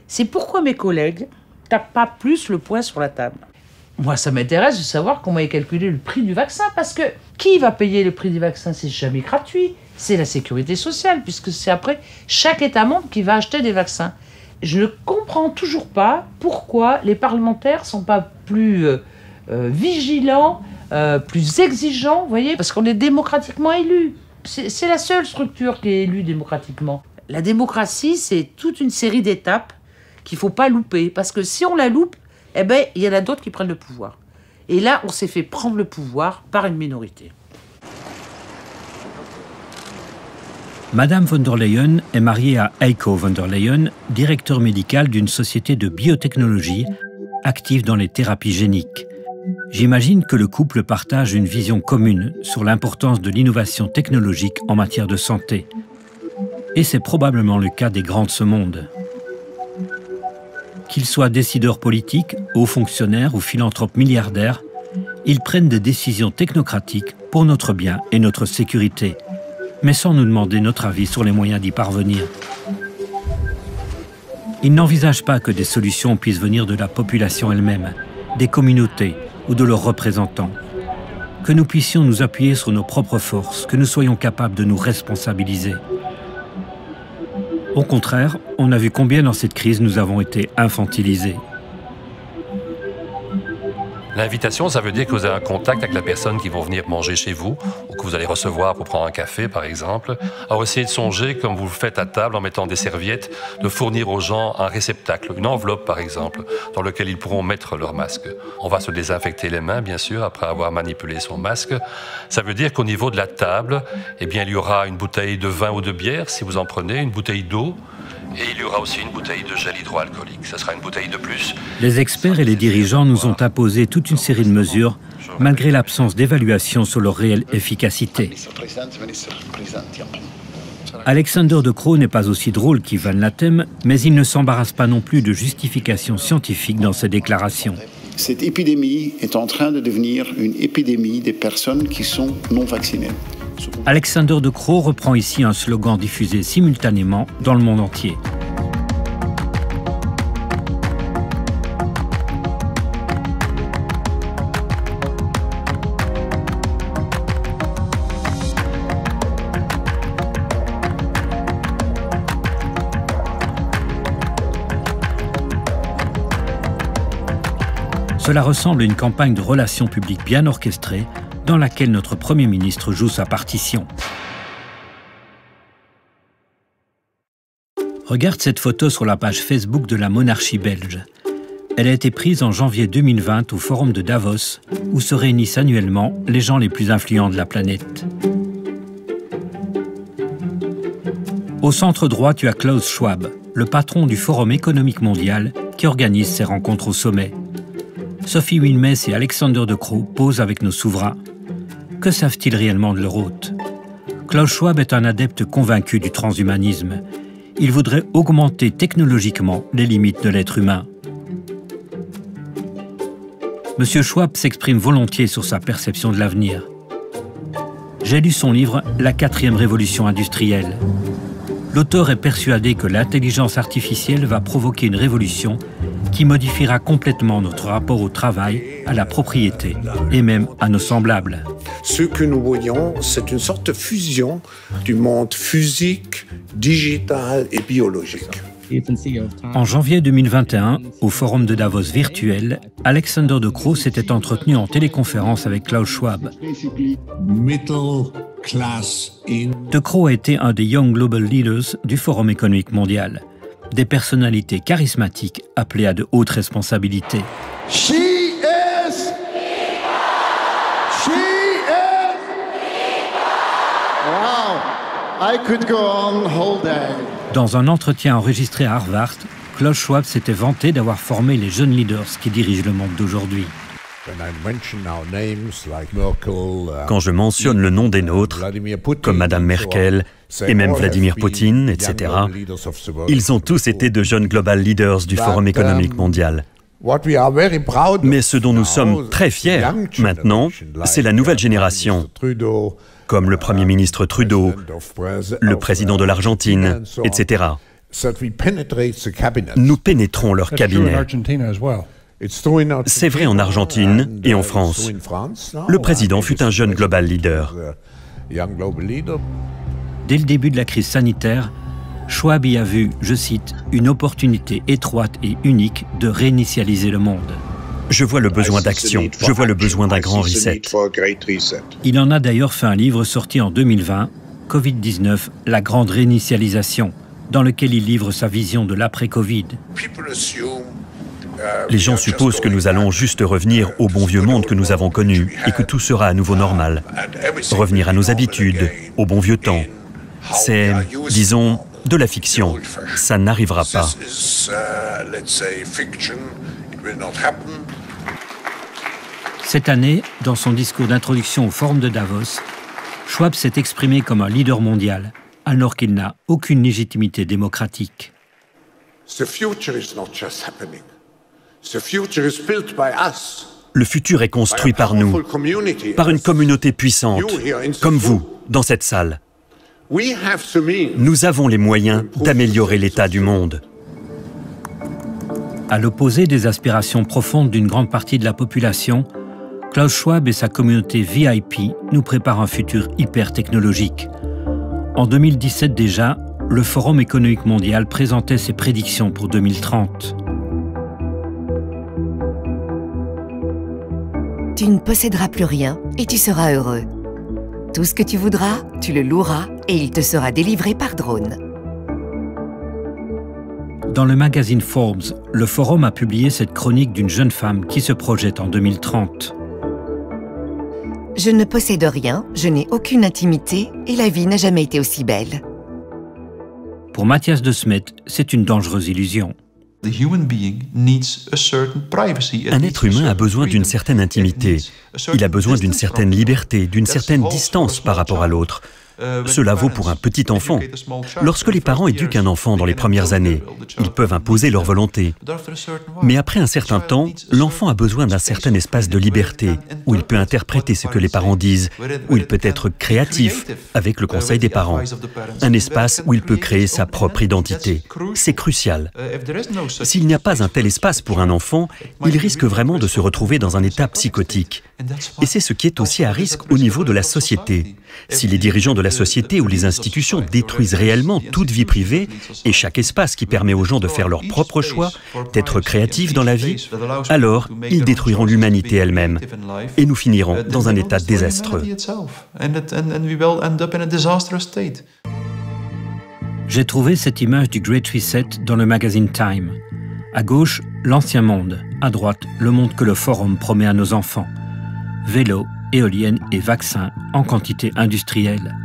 C'est pourquoi mes collègues tapent pas plus le poing sur la table. Moi, ça m'intéresse de savoir comment est calculé le prix du vaccin, parce que qui va payer le prix du vaccin? C'est jamais gratuit. C'est la sécurité sociale, puisque c'est après chaque État membre qui va acheter des vaccins. Je ne comprends toujours pas pourquoi les parlementaires ne sont pas plus vigilants, plus exigeants, vous voyez, parce qu'on est démocratiquement élus. C'est la seule structure qui est élue démocratiquement. La démocratie, c'est toute une série d'étapes qu'il ne faut pas louper, parce que si on la loupe, eh ben, il y en a d'autres qui prennent le pouvoir. Et là, on s'est fait prendre le pouvoir par une minorité. Madame von der Leyen est mariée à Heiko von der Leyen, directeur médical d'une société de biotechnologie active dans les thérapies géniques. J'imagine que le couple partage une vision commune sur l'importance de l'innovation technologique en matière de santé. Et c'est probablement le cas des grands de ce monde. Qu'ils soient décideurs politiques, hauts fonctionnaires ou philanthropes milliardaires, ils prennent des décisions technocratiques pour notre bien et notre sécurité, mais sans nous demander notre avis sur les moyens d'y parvenir. Ils n'envisagent pas que des solutions puissent venir de la population elle-même, des communautés ou de leurs représentants. Que nous puissions nous appuyer sur nos propres forces, que nous soyons capables de nous responsabiliser. Au contraire, on a vu combien dans cette crise nous avons été infantilisés. L'invitation, ça veut dire que vous avez un contact avec la personne qui va venir manger chez vous ou que vous allez recevoir pour prendre un café, par exemple. Alors essayez de songer, comme vous le faites à table en mettant des serviettes, de fournir aux gens un réceptacle, une enveloppe, par exemple, dans lequel ils pourront mettre leur masque. On va se désinfecter les mains, bien sûr, après avoir manipulé son masque. Ça veut dire qu'au niveau de la table, eh bien, il y aura une bouteille de vin ou de bière, si vous en prenez, une bouteille d'eau, et il y aura aussi une bouteille de gel hydroalcoolique. Ça sera une bouteille de plus. Les experts et les dirigeants nous ont imposé toute une série de mesures, malgré l'absence d'évaluation sur leur réelle efficacité. Alexander De Croo n'est pas aussi drôle qu'Ivan Latem, mais il ne s'embarrasse pas non plus de justifications scientifiques dans ses déclarations. Cette épidémie est en train de devenir une épidémie des personnes qui sont non vaccinées. Alexander De Croo reprend ici un slogan diffusé simultanément dans le monde entier. Cela ressemble à une campagne de relations publiques bien orchestrée dans laquelle notre Premier ministre joue sa partition. Regarde cette photo sur la page Facebook de la monarchie belge. Elle a été prise en janvier 2020 au Forum de Davos, où se réunissent annuellement les gens les plus influents de la planète. Au centre droit, tu as Klaus Schwab, le patron du Forum économique mondial qui organise ces rencontres au sommet. Sophie Wilmès et Alexander De Croo posent avec nos souverains. Que savent-ils réellement de leur hôte? Klaus Schwab est un adepte convaincu du transhumanisme. Il voudrait augmenter technologiquement les limites de l'être humain. Monsieur Schwab s'exprime volontiers sur sa perception de l'avenir. J'ai lu son livre « La 4e révolution industrielle ». L'auteur est persuadé que l'intelligence artificielle va provoquer une révolution qui modifiera complètement notre rapport au travail, à la propriété et même à nos semblables. Ce que nous voyons, c'est une sorte de fusion du monde physique, digital et biologique. En janvier 2021, au Forum de Davos virtuel, Alexander De Croo s'était entretenu en téléconférence avec Klaus Schwab. De Croo a été un des Young Global Leaders du Forum économique mondial. Des personnalités charismatiques appelées à de hautes responsabilités. She is... Wow, I could go on whole day. Dans un entretien enregistré à Harvard, Klaus Schwab s'était vanté d'avoir formé les jeunes leaders qui dirigent le monde d'aujourd'hui. Quand je mentionne le nom des nôtres, comme Madame Merkel et même Vladimir Poutine, etc., ils ont tous été de jeunes global leaders du Forum économique mondial. Mais ce dont nous sommes très fiers maintenant, c'est la nouvelle génération, comme le Premier ministre Trudeau, le président de l'Argentine, etc. Nous pénétrons leur cabinet. C'est vrai en Argentine et en France. Le président fut un jeune global leader. Dès le début de la crise sanitaire, Schwab y a vu, je cite, une opportunité étroite et unique de réinitialiser le monde. Je vois le besoin d'action, je vois le besoin d'un grand reset. Il en a d'ailleurs fait un livre sorti en 2020, Covid-19, la grande réinitialisation, dans lequel il livre sa vision de l'après-Covid. Les gens supposent que nous allons juste revenir au bon vieux monde que nous avons connu et que tout sera à nouveau normal. Revenir à nos habitudes, au bon vieux temps. C'est, disons, de la fiction. Ça n'arrivera pas. Cette année, dans son discours d'introduction au Forum de Davos, Schwab s'est exprimé comme un leader mondial, alors qu'il n'a aucune légitimité démocratique. Le futur est construit par nous, par une communauté puissante, comme vous, dans cette salle. Nous avons les moyens d'améliorer l'état du monde. À l'opposé des aspirations profondes d'une grande partie de la population, Klaus Schwab et sa communauté VIP nous préparent un futur hyper technologique. En 2017 déjà, le Forum économique mondial présentait ses prédictions pour 2030. Tu ne posséderas plus rien et tu seras heureux. Tout ce que tu voudras, tu le loueras et il te sera délivré par drone. Dans le magazine Forbes, le Forum a publié cette chronique d'une jeune femme qui se projette en 2030. Je ne possède rien, je n'ai aucune intimité et la vie n'a jamais été aussi belle. Pour Matthias de Smet, c'est une dangereuse illusion. Un être humain a besoin d'une certaine intimité. Il a besoin d'une certaine liberté, d'une certaine distance par rapport à l'autre. Cela vaut pour un petit enfant. Lorsque les parents éduquent un enfant dans les premières années, ils peuvent imposer leur volonté. Mais après un certain temps, l'enfant a besoin d'un certain espace de liberté, où il peut interpréter ce que les parents disent, où il peut être créatif avec le conseil des parents. Un espace où il peut créer sa propre identité. C'est crucial. S'il n'y a pas un tel espace pour un enfant, il risque vraiment de se retrouver dans un état psychotique. Et c'est ce qui est aussi à risque au niveau de la société. Si les dirigeants de la société ou les institutions détruisent réellement toute vie privée et chaque espace qui permet aux gens de faire leurs propres choix, d'être créatifs dans la vie, alors ils détruiront l'humanité elle-même et nous finirons dans un état désastreux. J'ai trouvé cette image du Great Reset dans le magazine Time. À gauche, l'ancien monde. À droite, le monde que le Forum promet à nos enfants. Vélo, éoliennes et vaccins en quantité industrielle.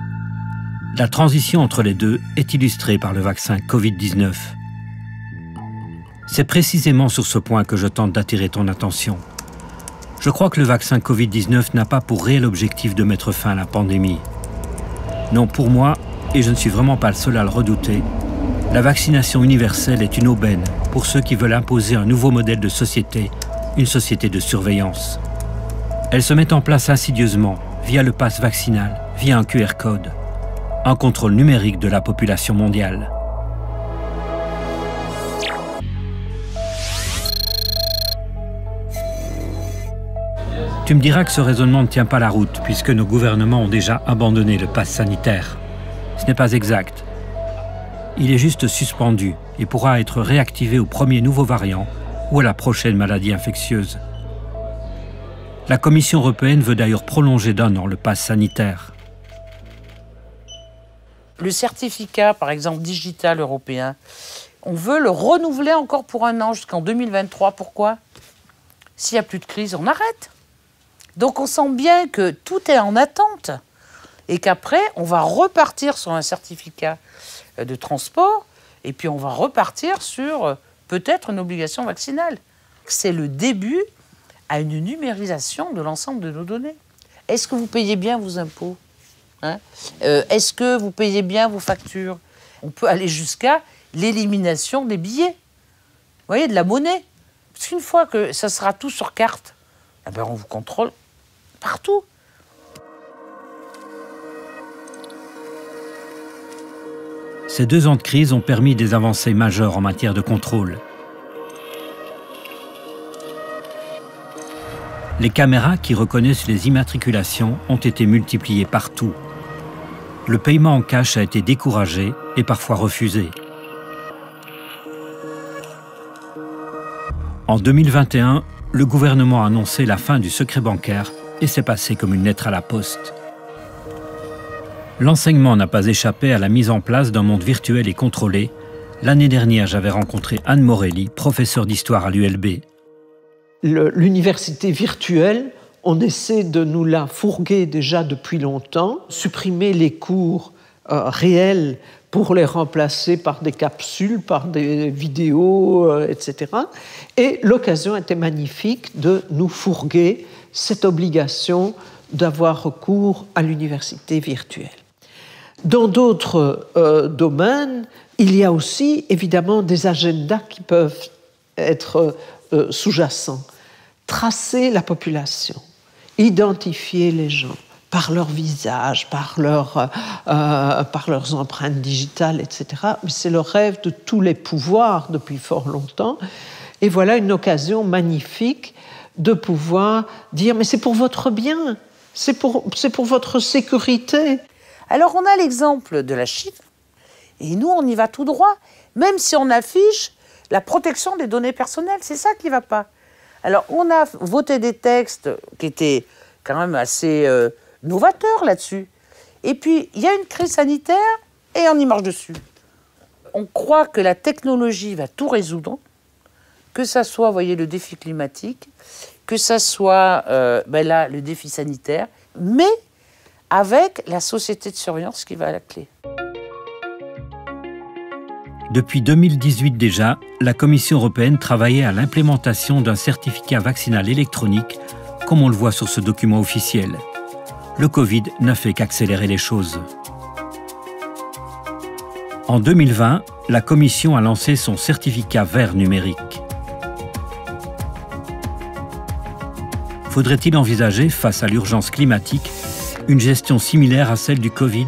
La transition entre les deux est illustrée par le vaccin Covid-19. C'est précisément sur ce point que je tente d'attirer ton attention. Je crois que le vaccin Covid-19 n'a pas pour réel objectif de mettre fin à la pandémie. Non, pour moi, et je ne suis vraiment pas le seul à le redouter, la vaccination universelle est une aubaine pour ceux qui veulent imposer un nouveau modèle de société, une société de surveillance. Elle se met en place insidieusement, via le pass vaccinal, via un QR code, un contrôle numérique de la population mondiale. Tu me diras que ce raisonnement ne tient pas la route, puisque nos gouvernements ont déjà abandonné le pass sanitaire. Ce n'est pas exact. Il est juste suspendu et pourra être réactivé au premier nouveau variant ou à la prochaine maladie infectieuse. La Commission européenne veut d'ailleurs prolonger d'1 an le pass sanitaire. Le certificat, par exemple, digital européen, on veut le renouveler encore pour 1 an jusqu'en 2023. Pourquoi? S'il n'y a plus de crise, on arrête. Donc on sent bien que tout est en attente et qu'après, on va repartir sur un certificat de transport et puis on va repartir sur peut-être une obligation vaccinale. C'est le début à une numérisation de l'ensemble de nos données. Est-ce que vous payez bien vos impôts, hein? Est-ce que vous payez bien vos factures? On peut aller jusqu'à l'élimination des billets, vous voyez, de la monnaie. Parce qu'une fois que ça sera tout sur carte, eh ben on vous contrôle partout. Ces 2 ans de crise ont permis des avancées majeures en matière de contrôle. Les caméras qui reconnaissent les immatriculations ont été multipliées partout. Le paiement en cash a été découragé et parfois refusé. En 2021, le gouvernement a annoncé la fin du secret bancaire et c'est passé comme une lettre à la poste. L'enseignement n'a pas échappé à la mise en place d'un monde virtuel et contrôlé. L'année dernière, j'avais rencontré Anne Morelli, professeure d'histoire à l'ULB. L'université virtuelle, on essaie de nous la fourguer déjà depuis longtemps, supprimer les cours réels pour les remplacer par des capsules, par des vidéos, etc. Et l'occasion était magnifique de nous fourguer cette obligation d'avoir recours à l'université virtuelle. Dans d'autres domaines, il y a aussi évidemment des agendas qui peuvent être sous-jacents. Tracer la population, identifier les gens par leur visage, par leurs empreintes digitales, etc. Mais c'est le rêve de tous les pouvoirs depuis fort longtemps. Et voilà une occasion magnifique de pouvoir dire « mais c'est pour votre bien, c'est pour votre sécurité ». Alors on a l'exemple de la Chine, et nous on y va tout droit, même si on affiche la protection des données personnelles, c'est ça qui ne va pas. Alors on a voté des textes qui étaient quand même assez novateurs là-dessus. Et puis il y a une crise sanitaire et on y marche dessus. On croit que la technologie va tout résoudre, que ça soit, vous voyez, le défi climatique, que ça soit là, le défi sanitaire, mais avec la société de surveillance qui va à la clé. Depuis 2018 déjà, la Commission européenne travaillait à l'implémentation d'un certificat vaccinal électronique, comme on le voit sur ce document officiel. Le Covid n'a fait qu'accélérer les choses. En 2020, la Commission a lancé son certificat vert numérique. Faudrait-il envisager, face à l'urgence climatique, une gestion similaire à celle du Covid?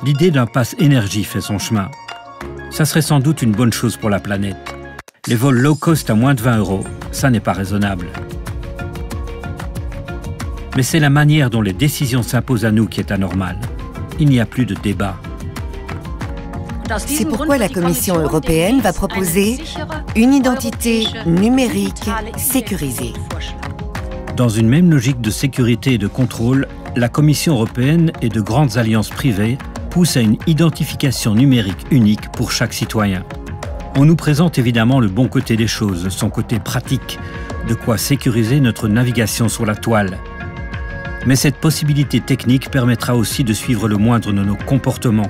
L'idée d'un pass énergie fait son chemin. Ça serait sans doute une bonne chose pour la planète. Les vols low cost à moins de 20 €, ça n'est pas raisonnable. Mais c'est la manière dont les décisions s'imposent à nous qui est anormale. Il n'y a plus de débat. C'est pourquoi la Commission européenne va proposer une identité numérique sécurisée. Dans une même logique de sécurité et de contrôle, la Commission européenne et de grandes alliances privées poussent à une identification numérique unique pour chaque citoyen. On nous présente évidemment le bon côté des choses, son côté pratique, de quoi sécuriser notre navigation sur la toile. Mais cette possibilité technique permettra aussi de suivre le moindre de nos comportements,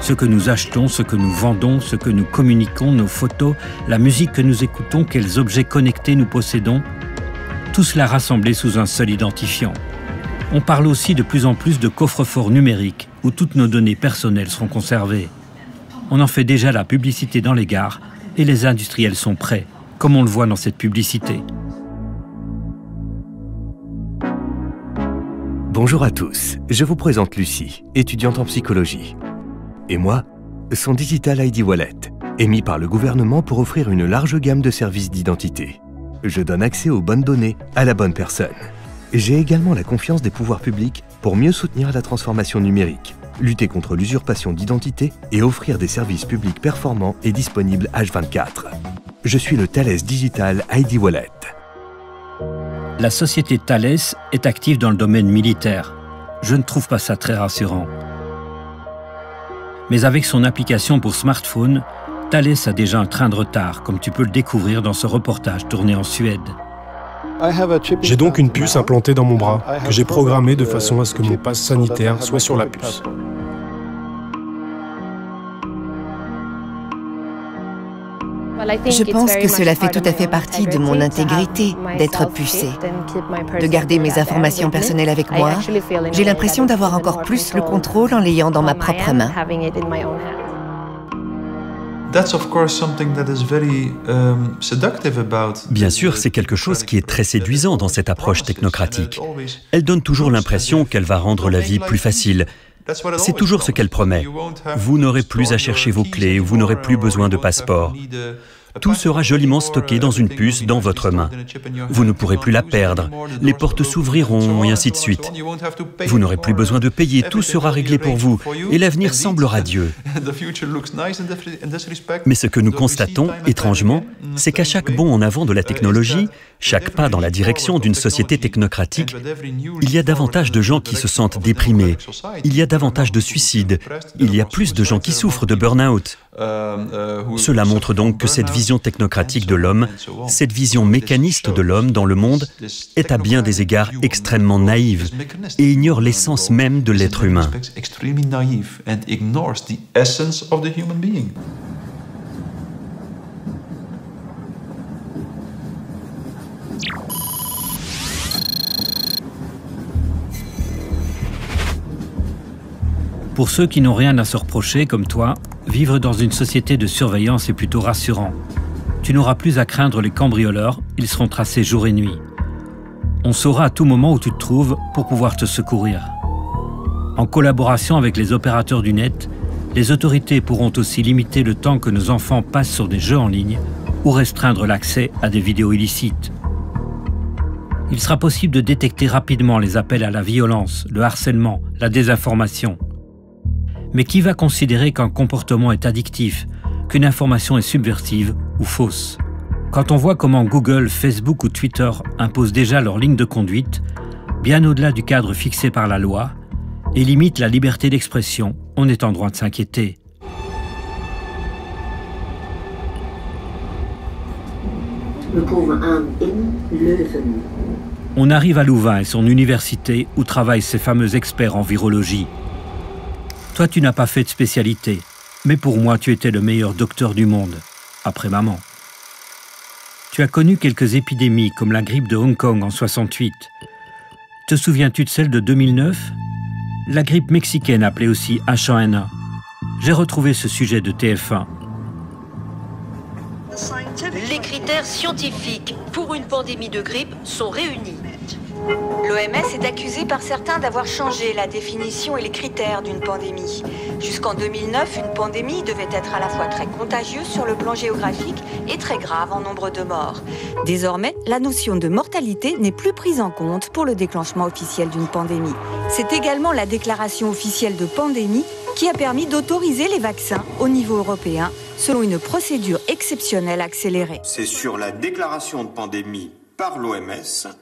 ce que nous achetons, ce que nous vendons, ce que nous communiquons, nos photos, la musique que nous écoutons, quels objets connectés nous possédons, tout cela rassemblé sous un seul identifiant. On parle aussi de plus en plus de coffres-forts numériques où toutes nos données personnelles seront conservées. On en fait déjà la publicité dans les gares et les industriels sont prêts, comme on le voit dans cette publicité. Bonjour à tous, je vous présente Lucie, étudiante en psychologie. Et moi, son Digital ID Wallet, émis par le gouvernement pour offrir une large gamme de services d'identité. Je donne accès aux bonnes données à la bonne personne. J'ai également la confiance des pouvoirs publics pour mieux soutenir la transformation numérique, lutter contre l'usurpation d'identité et offrir des services publics performants et disponibles H24. Je suis le Thales Digital ID Wallet. La société Thales est active dans le domaine militaire. Je ne trouve pas ça très rassurant. Mais avec son application pour smartphone, Thales a déjà un train de retard, comme tu peux le découvrir dans ce reportage tourné en Suède. J'ai donc une puce implantée dans mon bras, que j'ai programmée de façon à ce que mon passe sanitaire soit sur la puce. Je pense que cela fait tout à fait partie de mon intégrité d'être pucé, de garder mes informations personnelles avec moi. J'ai l'impression d'avoir encore plus le contrôle en l'ayant dans ma propre main. Bien sûr, c'est quelque chose qui est très séduisant dans cette approche technocratique. Elle donne toujours l'impression qu'elle va rendre la vie plus facile. C'est toujours ce qu'elle promet. Vous n'aurez plus à chercher vos clés, vous n'aurez plus besoin de passeport. Tout sera joliment stocké dans une puce dans votre main. Vous ne pourrez plus la perdre, les portes s'ouvriront et ainsi de suite. Vous n'aurez plus besoin de payer, tout sera réglé pour vous et l'avenir semble radieux. Mais ce que nous constatons, étrangement, c'est qu'à chaque bond en avant de la technologie, chaque pas dans la direction d'une société technocratique, il y a davantage de gens qui se sentent déprimés, il y a davantage de suicides, il y a plus de gens qui souffrent de burn-out. Cela montre donc que cette vision technocratique de l'homme, cette vision mécaniste de l'homme dans le monde, est à bien des égards extrêmement naïve et ignore l'essence même de l'être humain. Pour ceux qui n'ont rien à se reprocher, comme toi, vivre dans une société de surveillance est plutôt rassurant. Tu n'auras plus à craindre les cambrioleurs, ils seront tracés jour et nuit. On saura à tout moment où tu te trouves pour pouvoir te secourir. En collaboration avec les opérateurs du net, les autorités pourront aussi limiter le temps que nos enfants passent sur des jeux en ligne ou restreindre l'accès à des vidéos illicites. Il sera possible de détecter rapidement les appels à la violence, le harcèlement, la désinformation. Mais qui va considérer qu'un comportement est addictif, qu'une information est subversive ou fausse? Quand on voit comment Google, Facebook ou Twitter imposent déjà leur ligne de conduite, bien au-delà du cadre fixé par la loi, et limitent la liberté d'expression, on est en droit de s'inquiéter. On arrive à Louvain et son université où travaillent ces fameux experts en virologie. Toi, tu n'as pas fait de spécialité, mais pour moi, tu étais le meilleur docteur du monde, après maman. Tu as connu quelques épidémies, comme la grippe de Hong Kong en 68. Te souviens-tu de celle de 2009? La grippe mexicaine appelée aussi H1N1. J'ai retrouvé ce sujet de TF1. Les critères scientifiques pour une pandémie de grippe sont réunis. L'OMS est accusée par certains d'avoir changé la définition et les critères d'une pandémie. Jusqu'en 2009, une pandémie devait être à la fois très contagieuse sur le plan géographique et très grave en nombre de morts. Désormais, la notion de mortalité n'est plus prise en compte pour le déclenchement officiel d'une pandémie. C'est également la déclaration officielle de pandémie qui a permis d'autoriser les vaccins au niveau européen selon une procédure exceptionnelle accélérée. C'est sur la déclaration de pandémie par l'OMS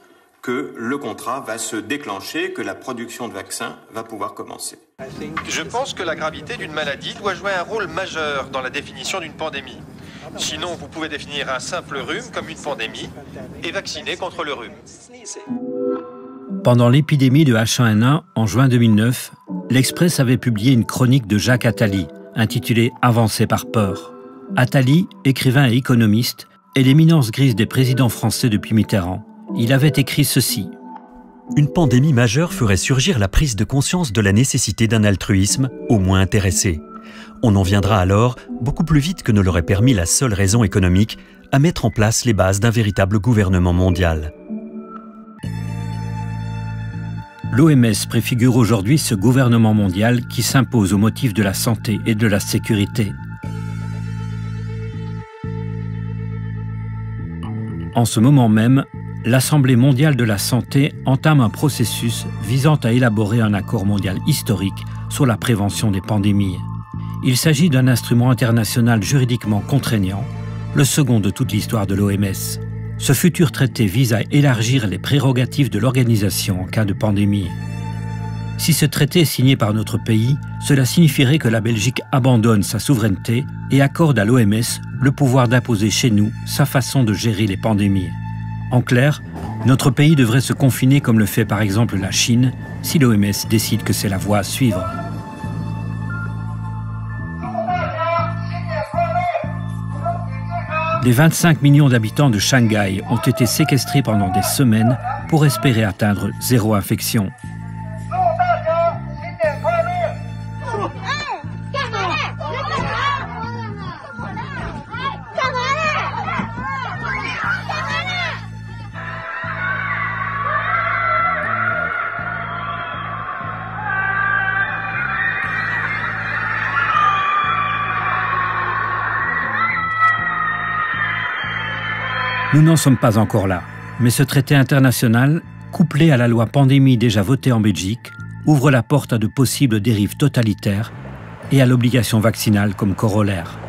que le contrat va se déclencher, que la production de vaccins va pouvoir commencer. Je pense que la gravité d'une maladie doit jouer un rôle majeur dans la définition d'une pandémie. Sinon, vous pouvez définir un simple rhume comme une pandémie et vacciner contre le rhume. Pendant l'épidémie de H1N1 en juin 2009, l'Express avait publié une chronique de Jacques Attali, intitulée « Avancé par peur ». Attali, écrivain et économiste, est l'éminence grise des présidents français depuis Mitterrand. Il avait écrit ceci. Une pandémie majeure ferait surgir la prise de conscience de la nécessité d'un altruisme, au moins intéressé. On en viendra alors, beaucoup plus vite que ne l'aurait permis la seule raison économique, à mettre en place les bases d'un véritable gouvernement mondial. L'OMS préfigure aujourd'hui ce gouvernement mondial qui s'impose au motif de la santé et de la sécurité. En ce moment même, l'Assemblée mondiale de la santé entame un processus visant à élaborer un accord mondial historique sur la prévention des pandémies. Il s'agit d'un instrument international juridiquement contraignant, le second de toute l'histoire de l'OMS. Ce futur traité vise à élargir les prérogatives de l'organisation en cas de pandémie. Si ce traité est signé par notre pays, cela signifierait que la Belgique abandonne sa souveraineté et accorde à l'OMS le pouvoir d'imposer chez nous sa façon de gérer les pandémies. En clair, notre pays devrait se confiner comme le fait par exemple la Chine, si l'OMS décide que c'est la voie à suivre. Les 25 millions d'habitants de Shanghai ont été séquestrés pendant des semaines pour espérer atteindre zéro infection. Nous n'en sommes pas encore là, mais ce traité international, couplé à la loi pandémie déjà votée en Belgique, ouvre la porte à de possibles dérives totalitaires et à l'obligation vaccinale comme corollaire.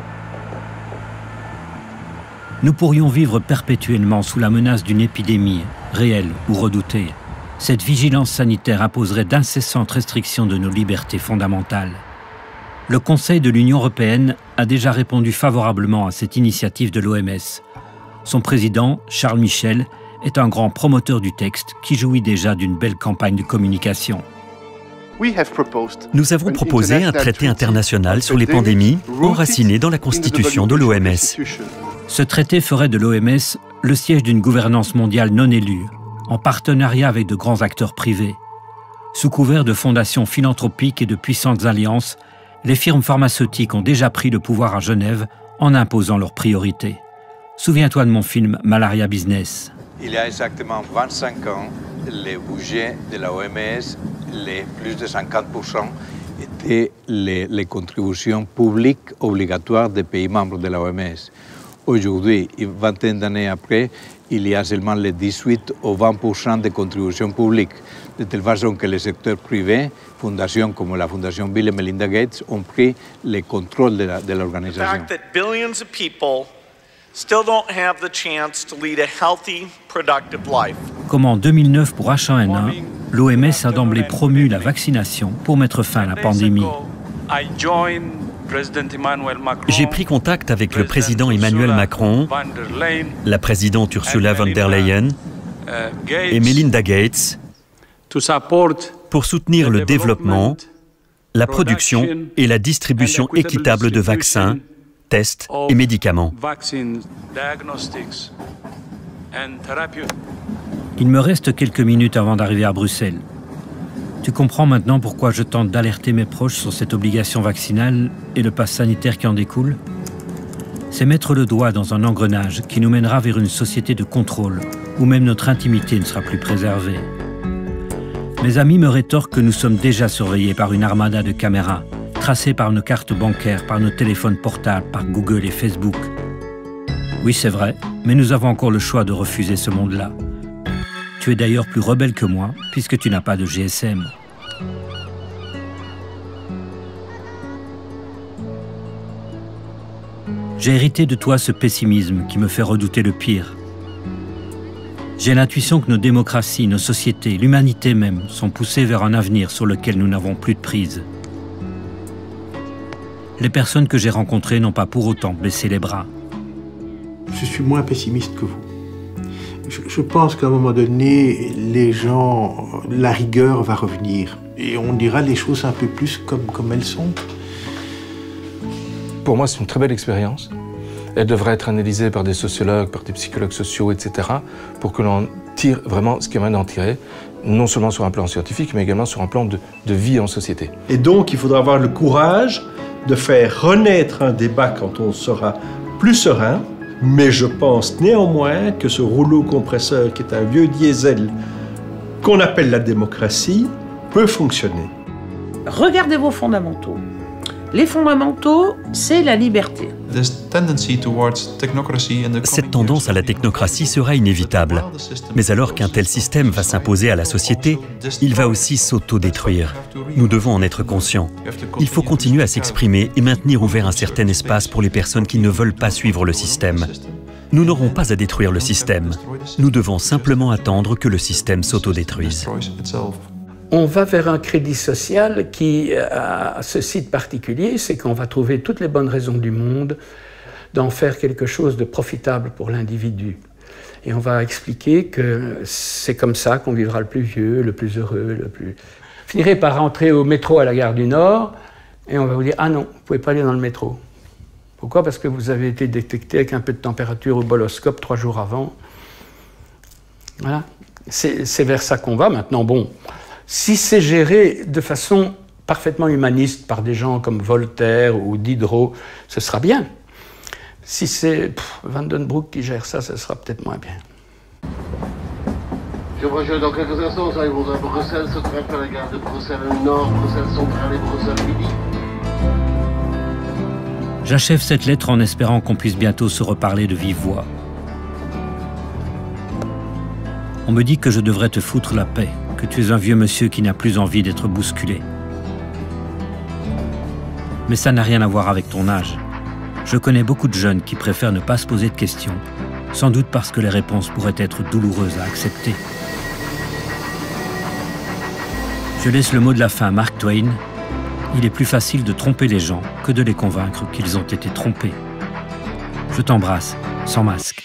Nous pourrions vivre perpétuellement sous la menace d'une épidémie, réelle ou redoutée. Cette vigilance sanitaire imposerait d'incessantes restrictions de nos libertés fondamentales. Le Conseil de l'Union européenne a déjà répondu favorablement à cette initiative de l'OMS. Son président, Charles Michel, est un grand promoteur du texte qui jouit déjà d'une belle campagne de communication. Nous avons proposé un traité international sur les pandémies enraciné dans la constitution de l'OMS. Ce traité ferait de l'OMS le siège d'une gouvernance mondiale non élue, en partenariat avec de grands acteurs privés. Sous couvert de fondations philanthropiques et de puissantes alliances, les firmes pharmaceutiques ont déjà pris le pouvoir à Genève en imposant leurs priorités. Souviens-toi de mon film Malaria Business. Il y a exactement 25 ans, les budgets de la OMS, les plus de 50%, étaient les contributions publiques obligatoires des pays membres de la OMS. Aujourd'hui, une vingtaine d'années après, il y a seulement les 18 ou 20% de contributions publiques, de telle façon que les secteurs privés, fondations comme la Fondation Bill et Melinda Gates, ont pris le contrôle de l'organisation. Still don't have the chance to lead a healthy, productive life. Comme en 2009 pour H1N1, l'OMS a d'emblée promu la vaccination pour mettre fin à la pandémie. J'ai pris contact avec le président Emmanuel Macron, la présidente Ursula von der Leyen et Melinda Gates pour soutenir le développement, la production et la distribution équitable de vaccins, tests et médicaments. Il me reste quelques minutes avant d'arriver à Bruxelles. Tu comprends maintenant pourquoi je tente d'alerter mes proches sur cette obligation vaccinale et le pass sanitaire qui en découle? C'est mettre le doigt dans un engrenage qui nous mènera vers une société de contrôle, où même notre intimité ne sera plus préservée. Mes amis me rétorquent que nous sommes déjà surveillés par une armada de caméras, tracés par nos cartes bancaires, par nos téléphones portables, par Google et Facebook. Oui, c'est vrai, mais nous avons encore le choix de refuser ce monde-là. Tu es d'ailleurs plus rebelle que moi, puisque tu n'as pas de GSM. J'ai hérité de toi ce pessimisme qui me fait redouter le pire. J'ai l'intuition que nos démocraties, nos sociétés, l'humanité même, sont poussées vers un avenir sur lequel nous n'avons plus de prise. Les personnes que j'ai rencontrées n'ont pas pour autant baissé les bras. Je suis moins pessimiste que vous. Je pense qu'à un moment donné, les gens, la rigueur va revenir. Et on dira les choses un peu plus comme elles sont. Pour moi, c'est une très belle expérience. Elle devrait être analysée par des sociologues, par des psychologues sociaux, etc., pour que l'on tire vraiment ce qu'il y a d'en tirer, non seulement sur un plan scientifique, mais également sur un plan de vie en société. Et donc, il faudra avoir le courage de faire renaître un débat quand on sera plus serein, mais je pense néanmoins que ce rouleau compresseur, qui est un vieux diesel qu'on appelle la démocratie, peut fonctionner. Regardez vos fondamentaux. Les fondamentaux, c'est la liberté. Cette tendance à la technocratie sera inévitable. Mais alors qu'un tel système va s'imposer à la société, il va aussi s'auto-détruire. Nous devons en être conscients. Il faut continuer à s'exprimer et maintenir ouvert un certain espace pour les personnes qui ne veulent pas suivre le système. Nous n'aurons pas à détruire le système. Nous devons simplement attendre que le système s'auto-détruise. On va vers un crédit social qui a ceci de particulier, c'est qu'on va trouver toutes les bonnes raisons du monde d'en faire quelque chose de profitable pour l'individu. Et on va expliquer que c'est comme ça qu'on vivra le plus vieux, le plus heureux, le plus... Vous finirez par rentrer au métro à la gare du Nord et on va vous dire « Ah non, vous ne pouvez pas aller dans le métro ». Pourquoi? Parce que vous avez été détecté avec un peu de température au boloscope 3 jours avant. Voilà. C'est vers ça qu'on va maintenant. Bon. Si c'est géré de façon parfaitement humaniste par des gens comme Voltaire ou Diderot, ce sera bien. Si c'est Vandenbroek qui gère ça, ce sera peut-être moins bien. Je rejoins dans quelques instants, nous arrivons à Bruxelles, ce train fait la gare de Bruxelles Nord, Bruxelles Centrale et Bruxelles Midi. J'achève cette lettre en espérant qu'on puisse bientôt se reparler de vive voix. On me dit que je devrais te foutre la paix, que tu es un vieux monsieur qui n'a plus envie d'être bousculé. Mais ça n'a rien à voir avec ton âge. Je connais beaucoup de jeunes qui préfèrent ne pas se poser de questions, sans doute parce que les réponses pourraient être douloureuses à accepter. Je laisse le mot de la fin à Mark Twain. Il est plus facile de tromper les gens que de les convaincre qu'ils ont été trompés. Je t'embrasse, sans masque.